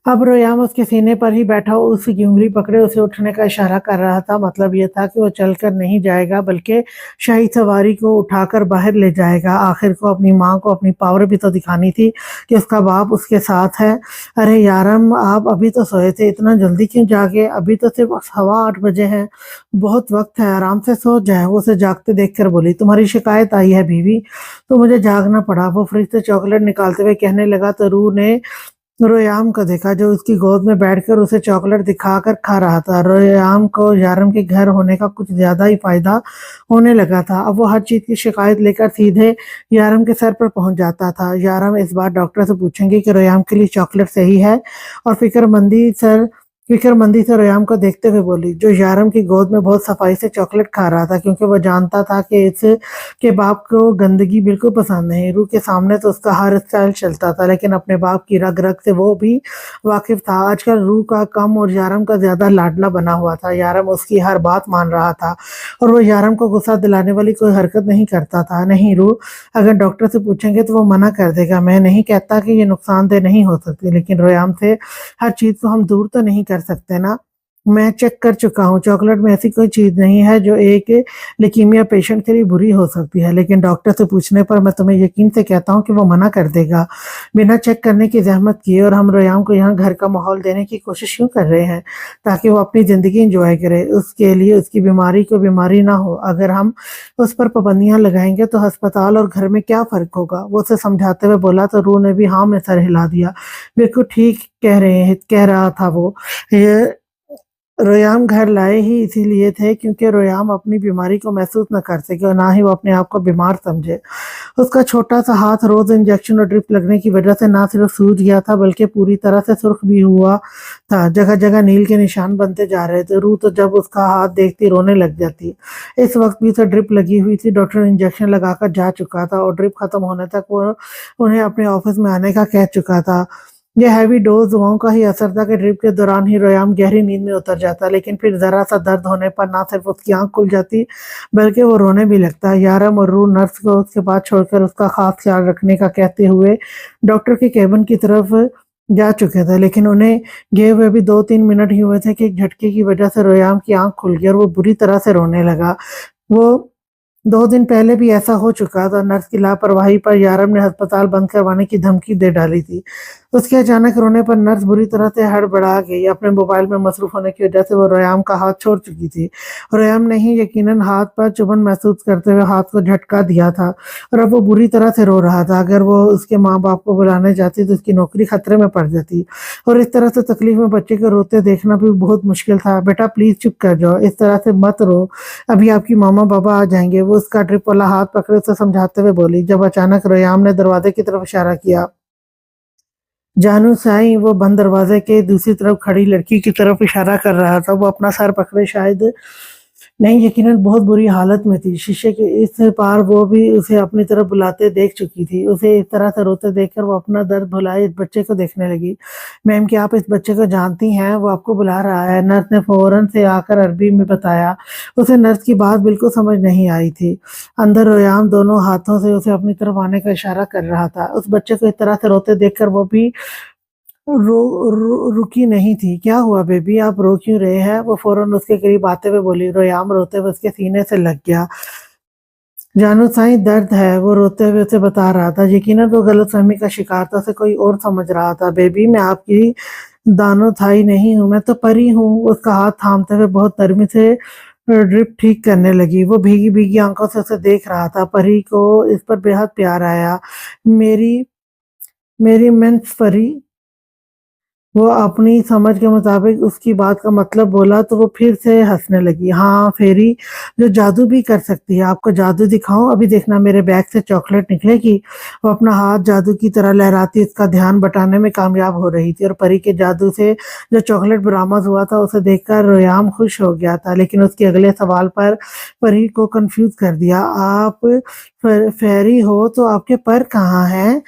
अब रोयाम उसके सीने पर ही बैठा उसकी उंगली पकड़े उसे उठने का इशारा कर रहा था। मतलब ये था कि वो चलकर नहीं जाएगा, बल्कि शाही सवारी को उठाकर बाहर ले जाएगा। आखिर को अपनी माँ को अपनी पावर भी तो दिखानी थी कि उसका बाप उसके साथ है। अरे यारम, आप अभी तो सोए थे, इतना जल्दी क्यों जागे? अभी तो सिर्फ 8:15 बजे हैं, बहुत वक्त है, आराम से सो जाए। वो उसे जागते देखकर बोली, तुम्हारी शिकायत आई है बीवी, तो मुझे जागना पड़ा। वो फ्रिज से चॉकलेट निकालते हुए कहने लगा। तो रूह ने रोयाम को देखा जो उसकी गोद में बैठकर उसे चॉकलेट दिखाकर खा रहा था। रोयाम को यारम के घर होने का कुछ ज्यादा ही फायदा होने लगा था। अब वो हर चीज की शिकायत लेकर सीधे यारम के सर पर पहुंच जाता था। यारम इस बार डॉक्टर से पूछेंगे कि रोयाम के लिए चॉकलेट सही है, और फिक्रमंदी से रोयाम को देखते हुए बोली, जो यारम की गोद में बहुत सफाई से चॉकलेट खा रहा था, क्योंकि वो जानता था कि इस के बाप को गंदगी बिल्कुल पसंद नहीं। रूह के सामने तो उसका हर स्टाइल चलता था, लेकिन अपने बाप की रग रग से वो भी वाकिफ था। आजकल रूह का कम और यारम का ज्यादा लाडला बना हुआ था। यारम उसकी हर बात मान रहा था, और वो यारम को गुस्सा दिलाने वाली कोई हरकत नहीं करता था। नहीं रूह, अगर डॉक्टर से पूछेंगे तो वो मना कर देगा। मैं नहीं कहता कि ये नुकसानदेह नहीं हो सकती, लेकिन रोयाम से हर चीज को हम दूर तो नहीं कर सकते ना। मैं चेक कर चुका हूँ, चॉकलेट में ऐसी कोई चीज नहीं है जो एक लेकीमिया पेशेंट के लिए बुरी हो सकती है। लेकिन डॉक्टर से पूछने पर मैं तुम्हें यकीन से कहता हूँ कि वो मना कर देगा। बिना चेक करने की जहमत किए, और हम रोयाम को यहाँ घर का माहौल देने की कोशिश क्यों कर रहे हैं, ताकि वो अपनी जिंदगी इंजॉय करे। उसके लिए उसकी बीमारी को बीमारी ना हो। अगर हम उस पर पाबंदियां लगाएंगे तो अस्पताल और घर में क्या फर्क होगा? वो उसे समझाते हुए बोला। तो रूह ने भी हाँ में सर हिला दिया। बिल्कुल ठीक कह रहा था वो। ये रोयाम घर लाए ही इसीलिए थे क्योंकि रोयाम अपनी बीमारी को महसूस न कर सके, और ना ही वो अपने आप को बीमार समझे। उसका छोटा सा हाथ रोज इंजेक्शन और ड्रिप लगने की वजह से ना सिर्फ सूज गया था, बल्कि पूरी तरह से सुर्ख भी हुआ था। जगह जगह नील के निशान बनते जा रहे थे। रूह तो जब उसका हाथ देखती रोने लग जाती। इस वक्त भी उसे ड्रिप लगी हुई थी। डॉक्टर इंजेक्शन लगाकर जा चुका था, और ड्रिप खत्म होने तक वो उन्हें अपने ऑफिस में आने का कह चुका था। यह हैवी डोज दवाओं का ही असर था कि ड्रिप के दौरान ही रोयाम गहरी नींद में उतर जाता, लेकिन फिर जरा सा दर्द होने पर ना सिर्फ उसकी आंख खुल जाती, बल्कि वो रोने भी लगता। यारम और रूह नर्स को उसके बाद छोड़कर उसका खास ख्याल रखने का कहते हुए डॉक्टर के केबिन की तरफ जा चुके थे, लेकिन उन्हें गए हुए भी 2-3 मिनट ही हुए थे कि एक झटके की वजह से रोयाम की आंख खुल गई और वो बुरी तरह से रोने लगा। वो 2 दिन पहले भी ऐसा हो चुका था। नर्स की लापरवाही पर यारम ने अस्पताल बंद करवाने की धमकी दे डाली थी। उसके अचानक रोने पर नर्स बुरी तरह से हड़बड़ा गई। अपने मोबाइल में मसरूफ होने की वजह से वो रोयाम का हाथ छोड़ चुकी थी। रोयाम ने ही यकीनन हाथ पर चुभन महसूस करते हुए हाथ को झटका दिया था, और अब वो बुरी तरह से रो रहा था। अगर वो उसके माँ बाप को बुलाने जाती तो उसकी नौकरी खतरे में पड़ जाती, और इस तरह से तकलीफ में बच्चे को रोते देखना भी बहुत मुश्किल था। बेटा प्लीज चुप कर जाओ, इस तरह से मत रो, अभी आपकी मामा बाबा आ जाएंगे। वो उसका ड्रिप वाला हाथ पकड़े उसे समझाते हुए बोली, जब अचानक रोयाम ने दरवाजे की तरफ इशारा किया। जानू साईं, वो बंद दरवाजे के दूसरी तरफ खड़ी लड़की की तरफ इशारा कर रहा था। वो अपना सर पकड़े शायद नहीं, यकीनन बहुत बुरी हालत में थी। शीशे के इस पार वो भी उसे अपनी तरफ बुलाते देख चुकी थी। उसे इस तरह से रोते देखकर वो अपना दर्द भुलाए इस बच्चे को देखने लगी। मैम, क्या आप इस बच्चे को जानती हैं? वो आपको बुला रहा है। नर्स ने फौरन से आकर अरबी में बताया। उसे नर्स की बात बिल्कुल समझ नहीं आई थी। अंदर रोयाम दोनों हाथों से उसे अपनी तरफ आने का इशारा कर रहा था। उस बच्चे को इस तरह से रोते देखकर वो भी रुकी नहीं थी। क्या हुआ बेबी, आप रो क्यों रहे हैं? वो फौरन उसके करीब आते हुए बोली। रोयाम रोते हुए उसके सीने से लग गया। जानू साईं, दर्द है, वो रोते हुए उसे बता रहा था। यकीनन वो गलतफहमी का शिकार था, उसे कोई और समझ रहा था। बेबी, मैं आपकी दानो थाई नहीं हूँ, मैं तो परी हूँ। उसका हाथ थामते हुए बहुत नरमी से ड्रिप ठीक करने लगी। वो भीगी भीगी आंखों से उसे देख रहा था। परी को इस पर बेहद प्यार आया। मेरी मेरी मिन्स परी। वो अपनी समझ के मुताबिक उसकी बात का मतलब बोला तो वो फिर से हंसने लगी। हाँ, फेरी जो जादू भी कर सकती है। आपको जादू दिखाऊं? अभी देखना, मेरे बैग से चॉकलेट निकलेगी। वो अपना हाथ जादू की तरह लहराती उसका ध्यान बटाने में कामयाब हो रही थी और परी के जादू से जो चॉकलेट बरामद हुआ था उसे देखकर रोयाम खुश हो गया था। लेकिन उसके अगले सवाल पर परी को कंफ्यूज कर दिया। आप फेरी हो तो आपके पर कहाँ हैं?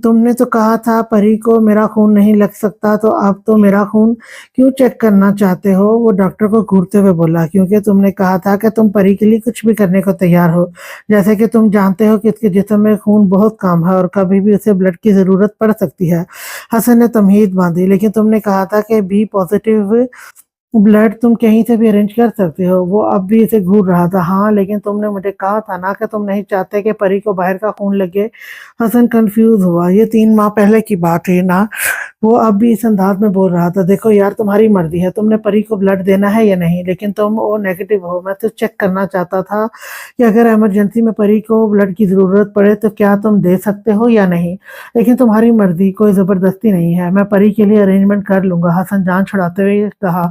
तुमने तो कहा था परी को मेरा खून नहीं लग सकता, तो अब तो मेरा खून क्यों चेक करना चाहते हो? वो डॉक्टर को घूरते हुए बोला। क्योंकि तुमने कहा था कि तुम परी के लिए कुछ भी करने को तैयार हो। जैसे कि तुम जानते हो कि इसके जिस्म में खून बहुत कम है और कभी भी उसे ब्लड की जरूरत पड़ सकती है। हसन ने तमहीद बांधी। लेकिन तुमने कहा था कि बी पॉजिटिव ब्लड तुम कहीं से भी अरेंज कर सकते हो। वो अब भी इसे घूर रहा था। हाँ, लेकिन तुमने मुझे कहा था ना कि तुम नहीं चाहते कि परी को बाहर का खून लगे। हसन कंफ्यूज हुआ। ये 3 माह पहले की बात है ना? वो अब भी इस अंदाज में बोल रहा था। देखो यार, तुम्हारी मर्जी है, तुमने परी को ब्लड देना है या नहीं, लेकिन तुम ओ नेगेटिव हो। मैं तो चेक करना चाहता था कि अगर इमरजेंसी में परी को ब्लड की जरूरत पड़े तो क्या तुम दे सकते हो या नहीं। लेकिन तुम्हारी मर्जी, कोई जबरदस्ती नहीं है। मैं परी के लिए अरेंजमेंट कर लूंगा। हसन जान छुड़ाते हुए कहा।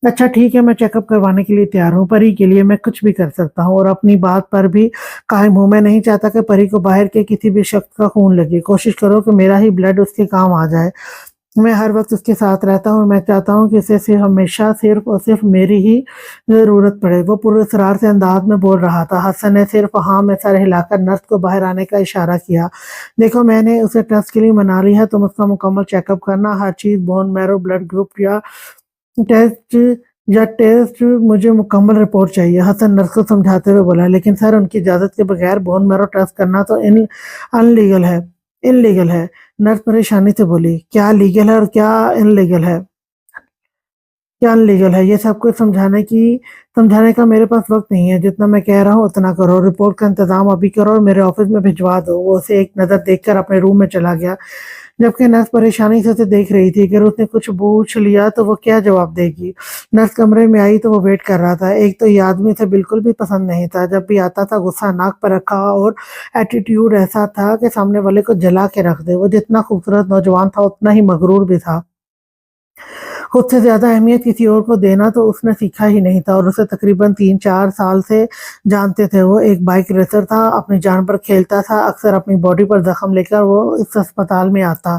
अच्छा ठीक है, मैं चेकअप करवाने के लिए तैयार हूँ। परी के लिए मैं कुछ भी कर सकता हूँ और अपनी बात पर भी कायम हूँ। मैं नहीं चाहता कि परी को बाहर के किसी भी शख्स का खून लगे। कोशिश करो कि मेरा ही ब्लड उसके काम आ जाए। मैं हर वक्त उसके साथ रहता हूँ और मैं चाहता हूँ कि उसे सिर्फ हमेशा सिर्फ और सिर्फ मेरी ही जरूरत पड़े। वो पूरे इसरार से अंदाज में बोल रहा था। हसन ने सिर्फ हाँ में सर हिलाकर नर्स को बाहर आने का इशारा किया। देखो, मैंने उसे टेस्ट के लिए मना ली है। तुम उसका मुकम्मल चेकअप करना, हर चीज, bone marrow, blood group test test मुझे मुकम्मल रिपोर्ट चाहिए। हसन नर्स को समझाते हुए बोला। लेकिन सर, उनकी इजाजत के बगैर बोन मैरो टेस्ट करना तो इन अनलीगल है। इनलीगल है। नर्स परेशानी से बोली। क्या लीगल है और क्या इनलीगल है? क्या अनलीगल है, ये सब कुछ समझाने का मेरे पास वक्त नहीं है। जितना मैं कह रहा हूँ उतना करो। रिपोर्ट का इंतजाम अभी करो और मेरे ऑफिस में भिजवा दो। वो उसे एक नजर देखकर अपने रूम में चला गया। जबकि नर्स परेशानी से उसे देख रही थी। अगर उसने कुछ पूछ लिया तो वो क्या जवाब देगी। नर्स कमरे में आई तो वो वेट कर रहा था। एक तो ये आदमी उसे बिल्कुल भी पसंद नहीं था। जब भी आता था गुस्सा नाक पर रखा और एटीट्यूड ऐसा था कि सामने वाले को जला के रख दे। वो जितना खूबसूरत नौजवान था उतना ही मगरूर भी था। खुद से ज्यादा अहमियत किसी और को देना तो उसने सीखा ही नहीं था और उसे तकरीबन 3-4 साल से जानते थे। वो एक बाइक रेसर था, अपनी जान पर खेलता था। अक्सर अपनी बॉडी पर जख्म लेकर वो इस अस्पताल में आता।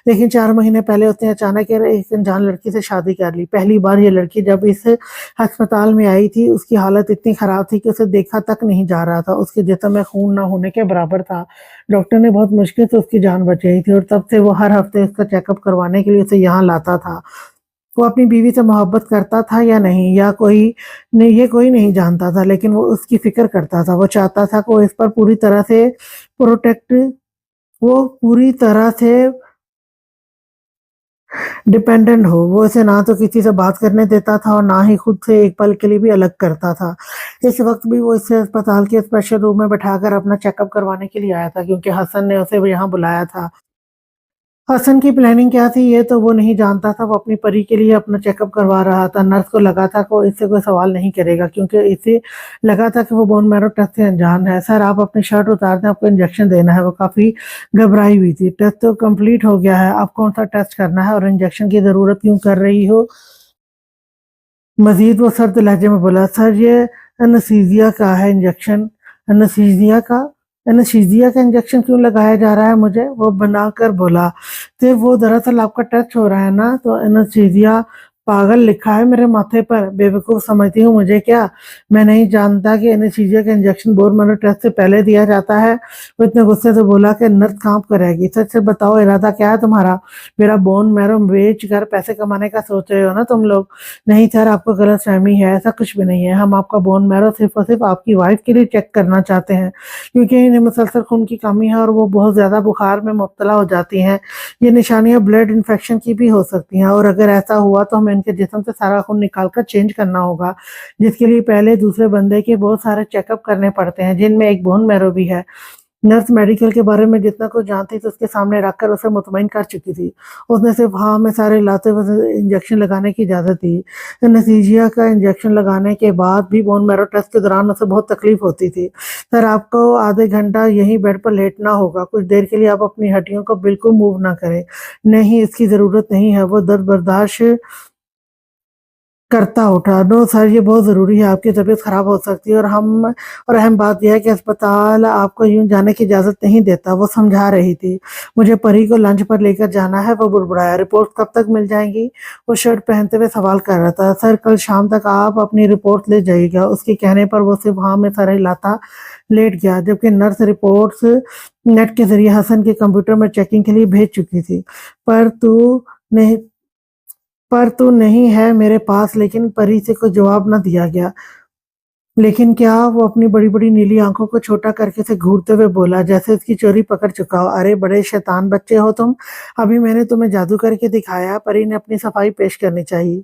लेकिन 4 महीने पहले उसने अचानक एक अनजान लड़की से शादी कर ली। पहली बार ये लड़की जब इस अस्पताल में आई थी उसकी हालत इतनी खराब थी कि उसे देखा तक नहीं जा रहा था। उसके जिस्म में खून न होने के बराबर था। डॉक्टर ने बहुत मुश्किल से उसकी जान बचाई थी और तब से वो हर हफ्ते उसका चेकअप करवाने के लिए उसे यहाँ लाता था। वो अपनी बीवी से मोहब्बत करता था या नहीं, या कोई नहीं, ये कोई नहीं जानता था। लेकिन वो उसकी फिक्र करता था। वो चाहता था कि वो इस पर पूरी तरह से प्रोटेक्ट वो पूरी तरह से डिपेंडेंट हो। वो इसे ना तो किसी से बात करने देता था और ना ही खुद से एक पल के लिए भी अलग करता था। इस वक्त भी वो इसे अस्पताल के स्पेशल रूम में बैठाकर अपना चेकअप करवाने के लिए आया था, क्योंकि हसन ने उसे यहाँ बुलाया था। हसन की प्लानिंग क्या थी ये तो वो नहीं जानता था। वो अपनी परी के लिए अपना चेकअप करवा रहा था। नर्स को लगा था कि वो इससे कोई सवाल नहीं करेगा, क्योंकि इसे लगा था कि वो बोन मैरो टेस्ट से अनजान है। सर, आप अपनी शर्ट उतार दें, आपको इंजेक्शन देना है। वो काफी घबराई हुई थी। टेस्ट तो कंप्लीट हो गया है, अब कौन सा टेस्ट करना है और इंजेक्शन की जरूरत क्यों कर रही हो? मजीद वो सर्द लहजे में बोला। सर, ये एनेस्थीसिया का है इंजेक्शन। एनेस्थीसिया का एनेस्थीसिया का इंजेक्शन क्यों लगाया जा रहा है मुझे? वो बनाकर बोला। तो वो दरअसल आपका टेस्ट हो रहा है ना, तो एनेस्थीसिया पागल लिखा है मेरे माथे पर, बेवकूफ समझती हूँ मुझे क्या? मैं नहीं जानता कि एनेस्थीसिया का इंजेक्शन बोन मैरो टेस्ट से पहले दिया जाता है। वो इतने गुस्से से बोला कि नर्स कांप कर रहेगी। सच से बताओ, इरादा क्या है तुम्हारा? मेरा बोन मैरो बेच कर पैसे कमाने का सोच रहे हो ना तुम लोग? नहीं सर, आपको गलतफहमी है, ऐसा कुछ भी नहीं है। हम आपका बोन मैरो सिर्फ और सिर्फ आपकी वाइफ के लिए चेक करना चाहते हैं, क्योंकि इन्हें मुसलसल खून की कमी है और वो बहुत ज्यादा बुखार में मुब्तला हो जाती हैं। ये निशानियां ब्लड इन्फेक्शन की भी हो सकती हैं, और अगर ऐसा हुआ तो हमें इनके जिस्म से सारा खून निकाल कर चेंज करना होगा, जिसके लिए पहले दूसरे बंदे के बहुत सारे चेकअप करने पड़ते हैं, जिनमें एक बोन मैरो भी है। नर्स मेडिकल के बारे में जितना कुछ जानती थी उसके सामने रखकर उसे मुतमईन कर चुकी थी। उसने सिर्फ हाँ में सारे लाते हुए इंजेक्शन लगाने की इजाजत दी। एनेस्थीसिया का इंजेक्शन लगाने के बाद भी बोन मैरो टेस्ट के दौरान उसे बहुत तकलीफ होती थी। सर, आपको आधे घंटा यहीं बेड पर लेटना होगा। कुछ देर के लिए आप अपनी हड्डियों को बिल्कुल मूव ना करें। नहीं, इसकी जरूरत नहीं है। वो दर्द बर्दाश्त करता उठा। नो सर, ये बहुत ज़रूरी है, आपकी तबीयत ख़राब हो सकती है, और अहम बात यह है कि अस्पताल आपको यूं जाने की इजाज़त नहीं देता। वो समझा रही थी। मुझे परी को लंच पर लेकर जाना है, वो बुड़बुड़ाया। रिपोर्ट कब तक मिल जाएंगी? वो शर्ट पहनते हुए सवाल कर रहा था। सर, कल शाम तक आप अपनी रिपोर्ट ले जाइएगा। उसके कहने पर वो सिर्फ हाँ में सर हिलाता लेट गया, जबकि नर्स रिपोर्ट्स नेट के जरिए हसन के कंप्यूटर में चेकिंग के लिए भेज चुकी थी। पर तू नहीं पर तू नहीं है मेरे पास। लेकिन परी से कोई जवाब न दिया गया। लेकिन क्या? वो अपनी बड़ी बड़ी नीली आंखों को छोटा करके से घूरते हुए बोला, जैसे उसकी चोरी पकड़ चुका हो। अरे बड़े शैतान बच्चे हो तुम। अभी मैंने तुम्हें जादू करके दिखाया। परी ने अपनी सफाई पेश करनी चाहिए।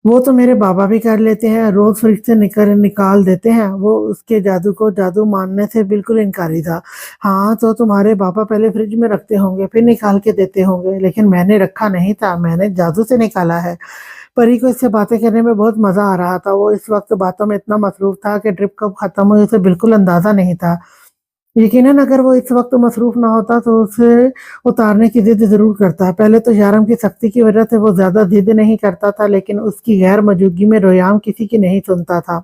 वो तो मेरे बाबा भी कर लेते हैं, रोज फ्रिज से निकाल देते हैं। वो उसके जादू को जादू मानने से बिल्कुल इनकारी था। हाँ, तो तुम्हारे पापा पहले फ्रिज में रखते होंगे, फिर निकाल के देते होंगे, लेकिन मैंने रखा नहीं था, मैंने जादू से निकाला है। परी को इससे बातें करने में बहुत मजा आ रहा था। वो इस वक्त बातों में इतना मसरूफ था कि ट्रिप कब खत्म हुई उसे बिल्कुल अंदाजा नहीं था। यकीनन अगर वो इस वक्त मसरूफ ना होता तो उसे उतारने की जिद जरूर करता। पहले तो यारम की सख्ती की वजह से वो ज्यादा जिद नहीं करता था, लेकिन उसकी गैर मौजूदगी में रोयाम किसी की नहीं सुनता था।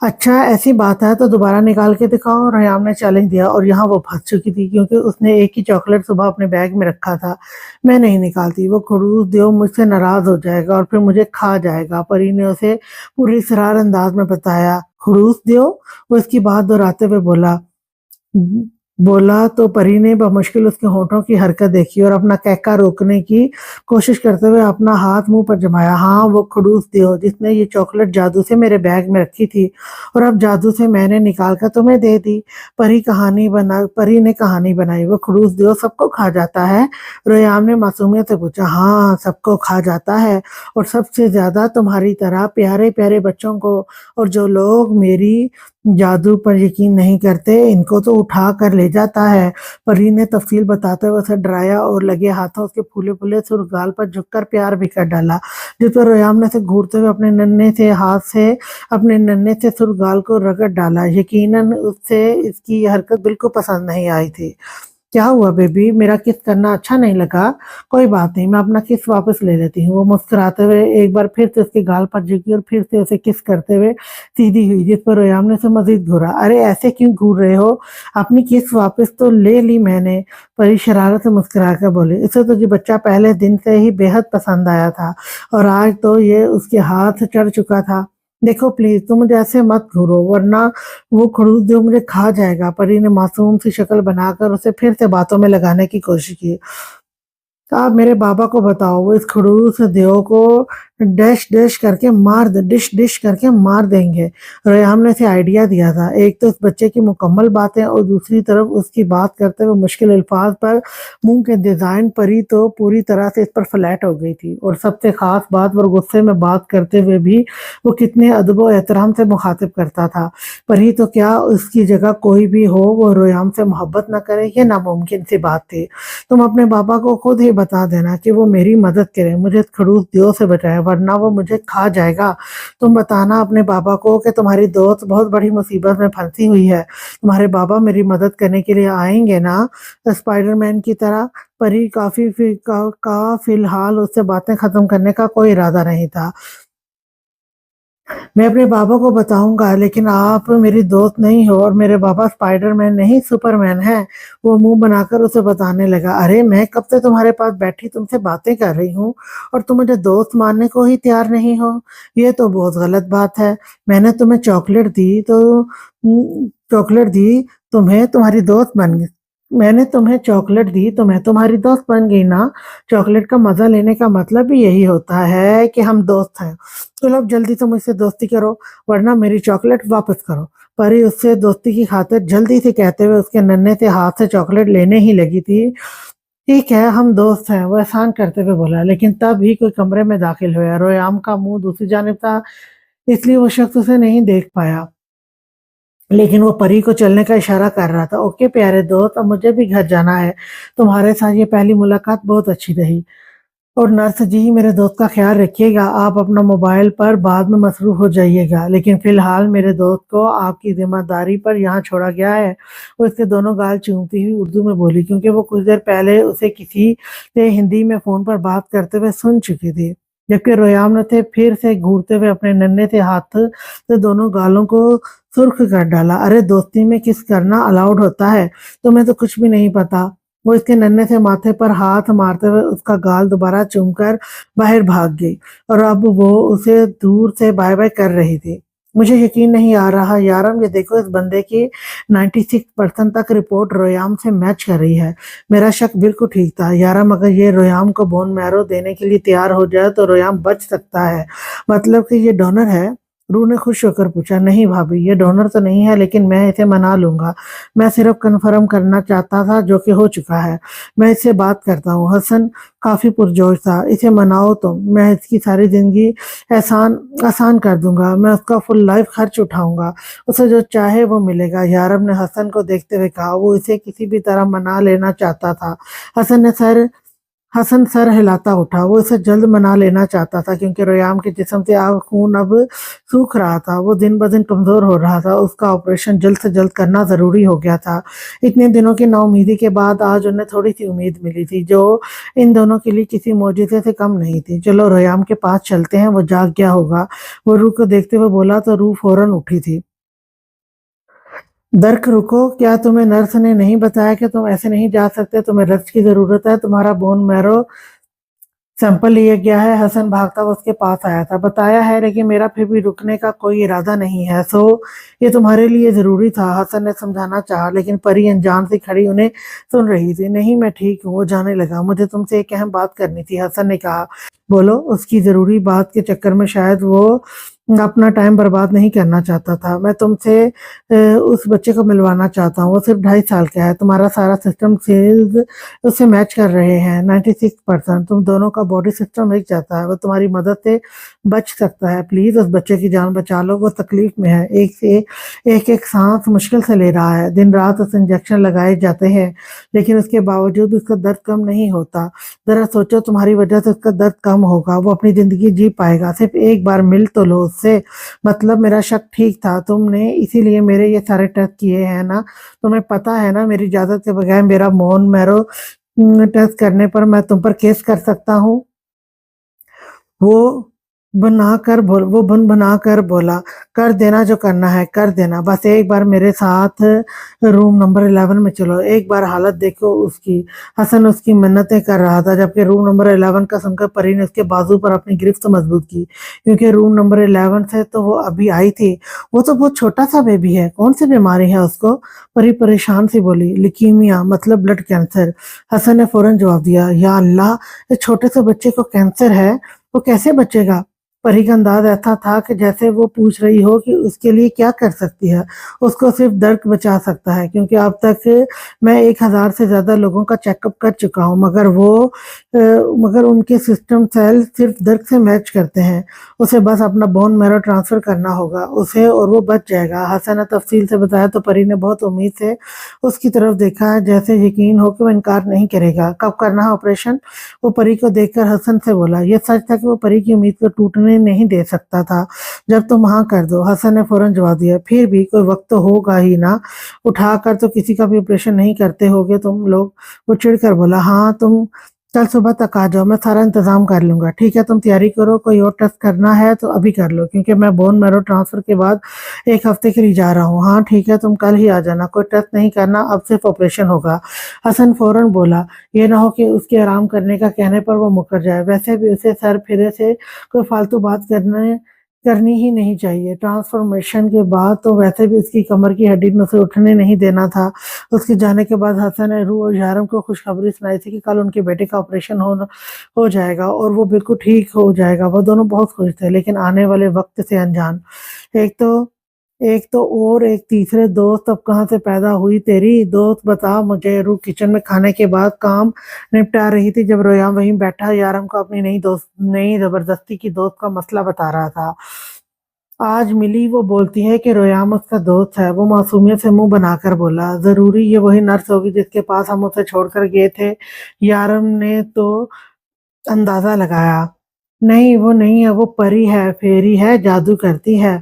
अच्छा, ऐसी बात है तो दोबारा निकाल के दिखाओ, रेयाम ने चैलेंज दिया, और यहाँ वो फंस चुकी थी, क्योंकि उसने एक ही चॉकलेट सुबह अपने बैग में रखा था। मैं नहीं निकालती। वो खड़ूस देव मुझसे नाराज हो जाएगा और फिर मुझे खा जाएगा, परी ने उसे पूरी इसरार अंदाज में बताया। खड़ूस देव? वो इसकी बात दोहराते हुए बोला तो परी ने बमुश्किल उसके होठों की हरकत देखी और अपना कहका रोकने की कोशिश करते हुए अपना हाथ मुंह पर जमाया। हाँ, वो खड़ूस देव जिसने ये चॉकलेट जादू से मेरे बैग में रखी थी और अब जादू से मैंने निकाल कर तुम्हें दे दी। परी ने कहानी बनाई। वो खड़ूस देव सबको खा जाता है? रोयाम ने मासूमियत से पूछा। हाँ, सबको खा जाता है, और सबसे ज्यादा तुम्हारी तरह प्यारे प्यारे बच्चों को। और जो लोग मेरी जादू पर यकीन नहीं करते, इनको तो उठा कर ले जाता है। परी ने तफसील बताते हुए उसे डराया और लगे हाथों उसके फूले फूले सुर्गाल पर झुककर प्यार भी कर डाला, जिस पर रोयाम ने से घूरते हुए अपने नन्हे से सुर्गाल को रगड़ डाला। यकीनन उससे इसकी यह हरकत बिल्कुल पसंद नहीं आई थी। क्या हुआ बेबी, मेरा किस करना अच्छा नहीं लगा? कोई बात नहीं, मैं अपना किस वापस ले लेती हूँ। वो मुस्कुराते हुए एक बार फिर से उसके गाल पर झुकी और फिर से उसे किस करते हुए सीधी हुई, जिस पर रोयाम ने उसे मजीद घूरा। अरे ऐसे क्यों घूर रहे हो? अपनी किस वापस तो ले ली मैंने। परी शरारत से मुस्कुरा कर बोली, इसे तो ये बच्चा पहले दिन से ही बेहद पसंद आया था, और आज तो ये उसके हाथ चढ़ चुका था। देखो प्लीज, तुम मुझे ऐसे मत घूरो, वरना वो खड़ूस देव मुझे खा जाएगा। परी ने मासूम सी शक्ल बनाकर उसे फिर से बातों में लगाने की कोशिश की। आप मेरे बाबा को बताओ, वो इस खड़ूस देव को डैश डैश करके मार दे डिश डिश करके मार देंगे। रेहाम ने इसे आइडिया दिया था। एक तो इस बच्चे की मुकम्मल बातें और दूसरी तरफ उसकी बात करते हुए मुश्किल अल्फाज पर मुंह के डिजाइन। परी तो पूरी तरह से इस पर फ्लैट हो गई थी, और सबसे खास बात, वो गुस्से में बात करते हुए भी वो कितने अदब और एहतराम से मुखातिब करता था। परी तो क्या, उसकी जगह कोई भी हो वो रोयाम से मोहब्बत न करे, ये नामुमकिन सी बात थी। तुम अपने पापा को खुद ही बता देना कि वो मेरी मदद करे, मुझे इस खड़ूस देव से बचाए, वरना वो मुझे खा जाएगा। तुम बताना अपने पापा को कि तुम्हारी दोस्त बहुत बड़ी मुसीबत में फंसी हुई है। तुम्हारे पापा मेरी मदद करने के लिए आएंगे ना, स्पाइडरमैन की तरह? परी का फिलहाल उससे बातें खत्म करने का कोई इरादा नहीं था। मैं अपने पापा को बताऊंगा, लेकिन आप मेरी दोस्त नहीं हो और मेरे पापा स्पाइडरमैन नहीं सुपरमैन हैं। वो मुंह बनाकर उसे बताने लगा, अरे मैं कब से तुम्हारे पास बैठी तुमसे बातें कर रही हूँ और तुम मुझे दोस्त मानने को ही तैयार नहीं हो। ये तो बहुत गलत बात है। मैंने तुम्हें चॉकलेट दी तो चॉकलेट दी तुम्हें तुम्हारी दोस्त बन गई। मैंने तुम्हें चॉकलेट दी तो मैं तुम्हारी दोस्त बन गई ना। चॉकलेट का मजा लेने का मतलब भी यही होता है कि हम दोस्त हैं। तो लोग जल्दी से मुझसे दोस्ती करो, वरना मेरी चॉकलेट वापस करो। परी उससे दोस्ती की खातिर जल्दी से कहते हुए उसके नन्हे से हाथ से चॉकलेट लेने ही लगी थी। ठीक है, हम दोस्त हैं, वो एहसान करते हुए बोला। लेकिन तब ही कोई कमरे में दाखिल हुआ। रोयाम का मुंह दूसरी जानिब था, इसलिए वो शख्स उसे नहीं देख पाया, लेकिन वो परी को चलने का इशारा कर रहा था। ओके प्यारे दोस्त, अब मुझे भी घर जाना है। तुम्हारे साथ ये पहली मुलाकात बहुत अच्छी रही। और नर्स जी, मेरे दोस्त का ख्याल रखिएगा। आप अपना मोबाइल पर बाद में मसरूफ हो जाइएगा, लेकिन फिलहाल मेरे दोस्त को आपकी जिम्मेदारी पर यहाँ छोड़ा गया है। वो इसके दोनों गाल चूमती हुई उर्दू में बोली, क्योंकि वो कुछ देर पहले उसे किसी से हिंदी में फोन पर बात करते हुए सुन चुकी थी। जबकि रोयाम ने थे फिर से घूरते हुए अपने नन्हे से हाथ से दोनों गालों को सुर्ख कर डाला। अरे दोस्ती में किस करना अलाउड होता है? तुम्हें तो कुछ भी नहीं पता। वो इसके नन्हे से माथे पर हाथ मारते हुए उसका गाल दोबारा चूमकर बाहर भाग गई, और अब वो उसे दूर से बाय बाय कर रही थी। मुझे यकीन नहीं आ रहा यारम, ये देखो, इस बंदे की 96% तक रिपोर्ट रोयाम से मैच कर रही है। मेरा शक बिल्कुल ठीक था यारम। अगर ये रोयाम को बोन मैरो देने के लिए तैयार हो जाए तो रोयाम बच सकता है। मतलब कि ये डोनर है? रू ने खुश होकर पूछा। नहीं भाभी, ये डोनर तो नहीं है, लेकिन मैं इसे मना लूंगा। मैं सिर्फ कन्फर्म करना चाहता था, जो कि हो चुका है। मैं इससे बात करता हूँ। हसन काफी पुरजोश था। इसे मनाओ तो मैं इसकी सारी जिंदगी आसान आसान कर दूंगा। मैं उसका फुल लाइफ खर्च उठाऊंगा। उसे जो चाहे वो मिलेगा। यारब ने हसन को देखते हुए कहा। वो इसे किसी भी तरह मना लेना चाहता था। हसन सर हिलाता उठा। वो इसे जल्द मना लेना चाहता था, क्योंकि रोयाम के जिस्म से आग खून अब सूख रहा था। वो दिन ब दिन कमजोर हो रहा था। उसका ऑपरेशन जल्द से जल्द करना जरूरी हो गया था। इतने दिनों की नाउमीदी के बाद आज उन्हें थोड़ी सी उम्मीद मिली थी, जो इन दोनों के लिए किसी मोजिजे से कम नहीं थी। चलो रोयाम के पास चलते हैं, वो जाग गया होगा। वो रूह को देखते हुए बोला तो रूह फौरन उठी थी। दर्क रुको, क्या तुम्हें नर्स ने नहीं बताया कि तुम ऐसे नहीं जा सकते? तुम्हें रेस्ट की जरूरत है। तुम्हारा बोन मैरो सैंपल लिया गया है। हसन भागता हुआ उसके पास आया था। बताया है, लेकिन मेरा फिर भी रुकने का कोई इरादा नहीं है। सो ये तुम्हारे लिए जरूरी था। हसन ने समझाना चाहा, लेकिन परी अनजान से खड़ी उन्हें सुन रही थी। नहीं, मैं ठीक हूँ। वो जाने लगा। मुझे तुमसे एक अहम बात करनी थी, हसन ने कहा। बोलो। उसकी जरूरी बात के चक्कर में शायद वो अपना टाइम बर्बाद नहीं करना चाहता था। मैं तुमसे उस बच्चे को मिलवाना चाहता हूँ। वो सिर्फ 2.5 साल का है। तुम्हारा सारा सिस्टम सेल्स उससे मैच कर रहे हैं। 96%। तुम दोनों का बॉडी सिस्टम एक जाता है। वो तुम्हारी मदद से बच सकता है। प्लीज उस बच्चे की जान बचा लो। वो तकलीफ में है। एक एक सांस मुश्किल से ले रहा है। दिन रात उसे इंजेक्शन लगाए जाते हैं, लेकिन उसके बावजूद उसका दर्द कम नहीं होता। जरा सोचो, तुम्हारी वजह से उसका दर्द कम होगा। वो अपनी जिंदगी जी पाएगा। सिर्फ एक बार मिल तो लो उससे। मतलब मेरा शक ठीक था। तुमने इसीलिए मेरे ये सारे टेस्ट किए हैं ना? तुम्हें पता है ना, मेरी इजाजत के बगैर मेरा मोन मैरो टेस्ट करने पर मैं तुम पर केस कर सकता हूँ। वो वो बन बना कर बोला, कर देना जो करना है कर देना। बस एक बार मेरे साथ रूम नंबर 11 में चलो। एक बार हालत देखो उसकी। हसन उसकी मिन्नतें कर रहा था, जबकि रूम नंबर 11 का सुनकर परी ने उसके बाजू पर अपनी गिरफ्त मजबूत की, क्योंकि रूम नंबर 11 से तो वो अभी आई थी। वो तो बहुत छोटा सा बेबी है। कौन सी बीमारी है उसको? परी परेशान सी बोली। लिकीमिया, मतलब ब्लड कैंसर। हसन ने फौरन जवाब दिया। या अल्लाह, इस छोटे से बच्चे को कैंसर है? वो कैसे बचेगा? परी का अंदाज ऐसा था कि जैसे वो पूछ रही हो कि उसके लिए क्या कर सकती है। उसको सिर्फ दर्द बचा सकता है, क्योंकि अब तक मैं 1000 से ज्यादा लोगों का चेकअप कर चुका हूँ, मगर उनके सिस्टम सेल सिर्फ दर्द से मैच करते हैं। उसे बस अपना बोन मैरो ट्रांसफर करना होगा उसे, और वो बच जाएगा। हसन ने तफसील से बताया तो परी ने बहुत उम्मीद से उसकी तरफ देखा, जैसे यकीन हो कि वो इनकार नहीं करेगा। कब करना है ऑपरेशन? वो परी को देखकर हसन से बोला। यह सच था कि वो परी की उम्मीद को टूटने नहीं दे सकता था। जब तुम हाँ कर दो। हसन ने फौरन जवाब दिया। फिर भी कोई वक्त तो होगा ही ना। उठाकर तो किसी का भी ऑपरेशन नहीं करते होगे तुम लोग। वो चिढ़कर बोला। हाँ, तुम कल सुबह तक आ जाओ, मैं सारा इंतज़ाम कर लूँगा। ठीक है, तुम तैयारी करो, कोई और टेस्ट करना है तो अभी कर लो, क्योंकि मैं बोन मैरो ट्रांसफ़र के बाद 1 हफ़्ते के लिए जा रहा हूँ। हाँ ठीक है, तुम कल ही आ जाना, कोई टेस्ट नहीं करना, अब सिर्फ़ ऑपरेशन होगा। हसन फ़ौरन बोला, ये ना हो कि उसके आराम करने का कहने पर वो मुकर जाए। वैसे भी उसे सर फिरे से कोई फालतू बात करनी ही नहीं चाहिए। ट्रांसफॉर्मेशन के बाद तो वैसे भी उसकी कमर की हड्डी ने उसे उठने नहीं देना था। उसके जाने के बाद हसन ने रूह और यारम को खुशखबरी सुनाई थी कि कल उनके बेटे का ऑपरेशन हो जाएगा और वो बिल्कुल ठीक हो जाएगा। वो दोनों बहुत खुश थे, लेकिन आने वाले वक्त से अनजान। एक तो और एक तीसरे दोस्त अब कहाँ से पैदा हुई तेरी दोस्त, बता मुझे। रूह किचन में खाने के बाद काम निपटा रही थी जब रोयाम वहीं बैठा यारम को अपनी नई जबरदस्ती की दोस्त का मसला बता रहा था। आज मिली वो बोलती है कि रोयाम उसका दोस्त है। वो मासूमियत से मुंह बनाकर बोला, जरूरी ये वही नर्स होगी जिसके पास हम उसे छोड़कर गए थे। यारम ने तो अंदाजा लगाया। नहीं, वो नहीं है, वो परी है, फेरी है, जादू करती है।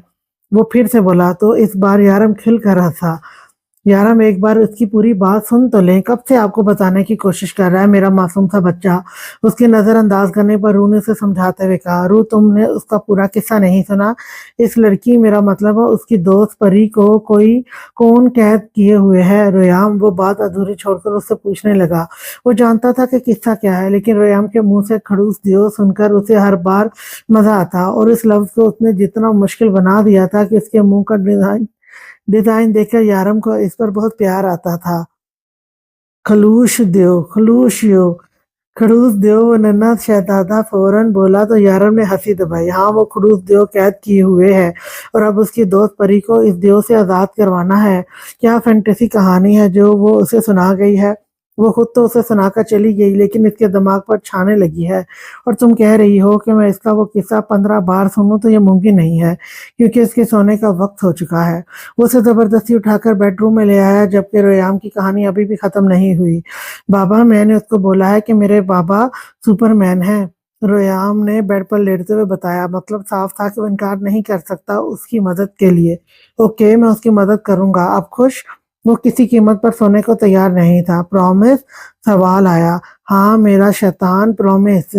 वो फिर से बोला तो इस बार यारम खिल कर हंसा। यारम एक बार उसकी पूरी बात सुन तो लें, कब से आपको बताने की कोशिश कर रहा है मेरा मासूम सा बच्चा। उसकी नज़रअंदाज करने पर रूह ने उसे समझाते हुए कहा, रूह तुमने उसका पूरा किस्सा नहीं सुना। इस लड़की, मेरा मतलब है उसकी दोस्त परी को कौन कैद किए हुए है। रोयाम वो बात अधूरी छोड़कर उससे पूछने लगा। वो जानता था कि किस्सा क्या है, लेकिन रोयाम के मुंह से खड़ूस दियो सुनकर उसे हर बार मजा आता, और इस लफ्ज को उसने जितना मुश्किल बना दिया था कि उसके मुंह का डिजाइन देखकर यारम को इस पर बहुत प्यार आता था। खड़ूस दो वो नन्हा शहजादा फौरन बोला तो यारम ने हंसी दबाई। हाँ, वो खड़ूस दो कैद किए हुए है और अब उसकी दोस्त परी को इस देव से आजाद करवाना है। क्या फैंटेसी कहानी है जो वो उसे सुना गई है। वो खुद तो उसे सुनाकर चली गई, लेकिन इसके दिमाग पर छाने लगी है। और तुम कह रही हो कि मैं इसका वो किस्सा 15 बार सुनूं, तो ये मुमकिन नहीं है, क्योंकि इसके सोने का वक्त हो चुका है। वो उसे जबरदस्ती उठाकर बेडरूम में ले आया, जबकि रोयाम की कहानी अभी भी खत्म नहीं हुई। बाबा, मैंने उसको बोला है कि मेरे बाबा सुपरमैन हैं, रोयाम ने बेड पर लेटते हुए बताया। मतलब साफ था कि वो इनकार नहीं कर सकता उसकी मदद के लिए। ओके, मैं उसकी मदद करूंगा। अब खुश। वो किसी कीमत पर सोने को तैयार नहीं था। प्रॉमिस? सवाल आया। हाँ मेरा शैतान, प्रॉमिस।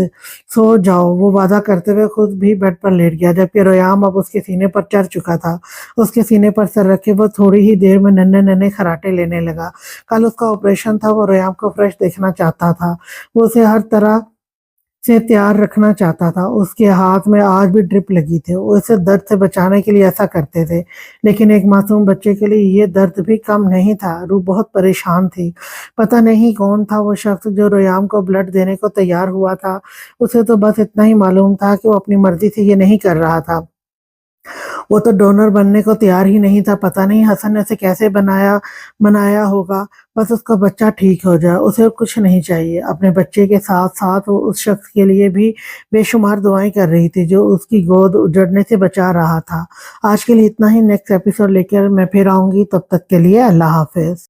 सो जाओ, वो वादा करते हुए खुद भी बेड पर लेट गया, जबकि रोयाम अब उसके सीने पर चढ़ चुका था। उसके सीने पर सर रखे वो थोड़ी ही देर में नन्हे नन्हे खराटे लेने लगा। कल उसका ऑपरेशन था, वो रोयाम को फ्रेश देखना चाहता था। वो उसे हर तरह से तैयार रखना चाहता था। उसके हाथ में आज भी ड्रिप लगी थी। वो इसे दर्द से बचाने के लिए ऐसा करते थे, लेकिन एक मासूम बच्चे के लिए ये दर्द भी कम नहीं था। रूह बहुत परेशान थी। पता नहीं कौन था वो शख्स जो रोयाम को ब्लड देने को तैयार हुआ था। उसे तो बस इतना ही मालूम था कि वो अपनी मर्जी से ये नहीं कर रहा था। वो तो डोनर बनने को तैयार ही नहीं था। पता नहीं हसन ने उसे कैसे मनाया होगा। बस उसका बच्चा ठीक हो जाए, उसे कुछ नहीं चाहिए। अपने बच्चे के साथ साथ वो उस शख्स के लिए भी बेशुमार दुआएं कर रही थी जो उसकी गोद उजड़ने से बचा रहा था। आज के लिए इतना ही। नेक्स्ट एपिसोड लेकर मैं फिर आऊंगी, तब तक के लिए अल्लाह हाफिज।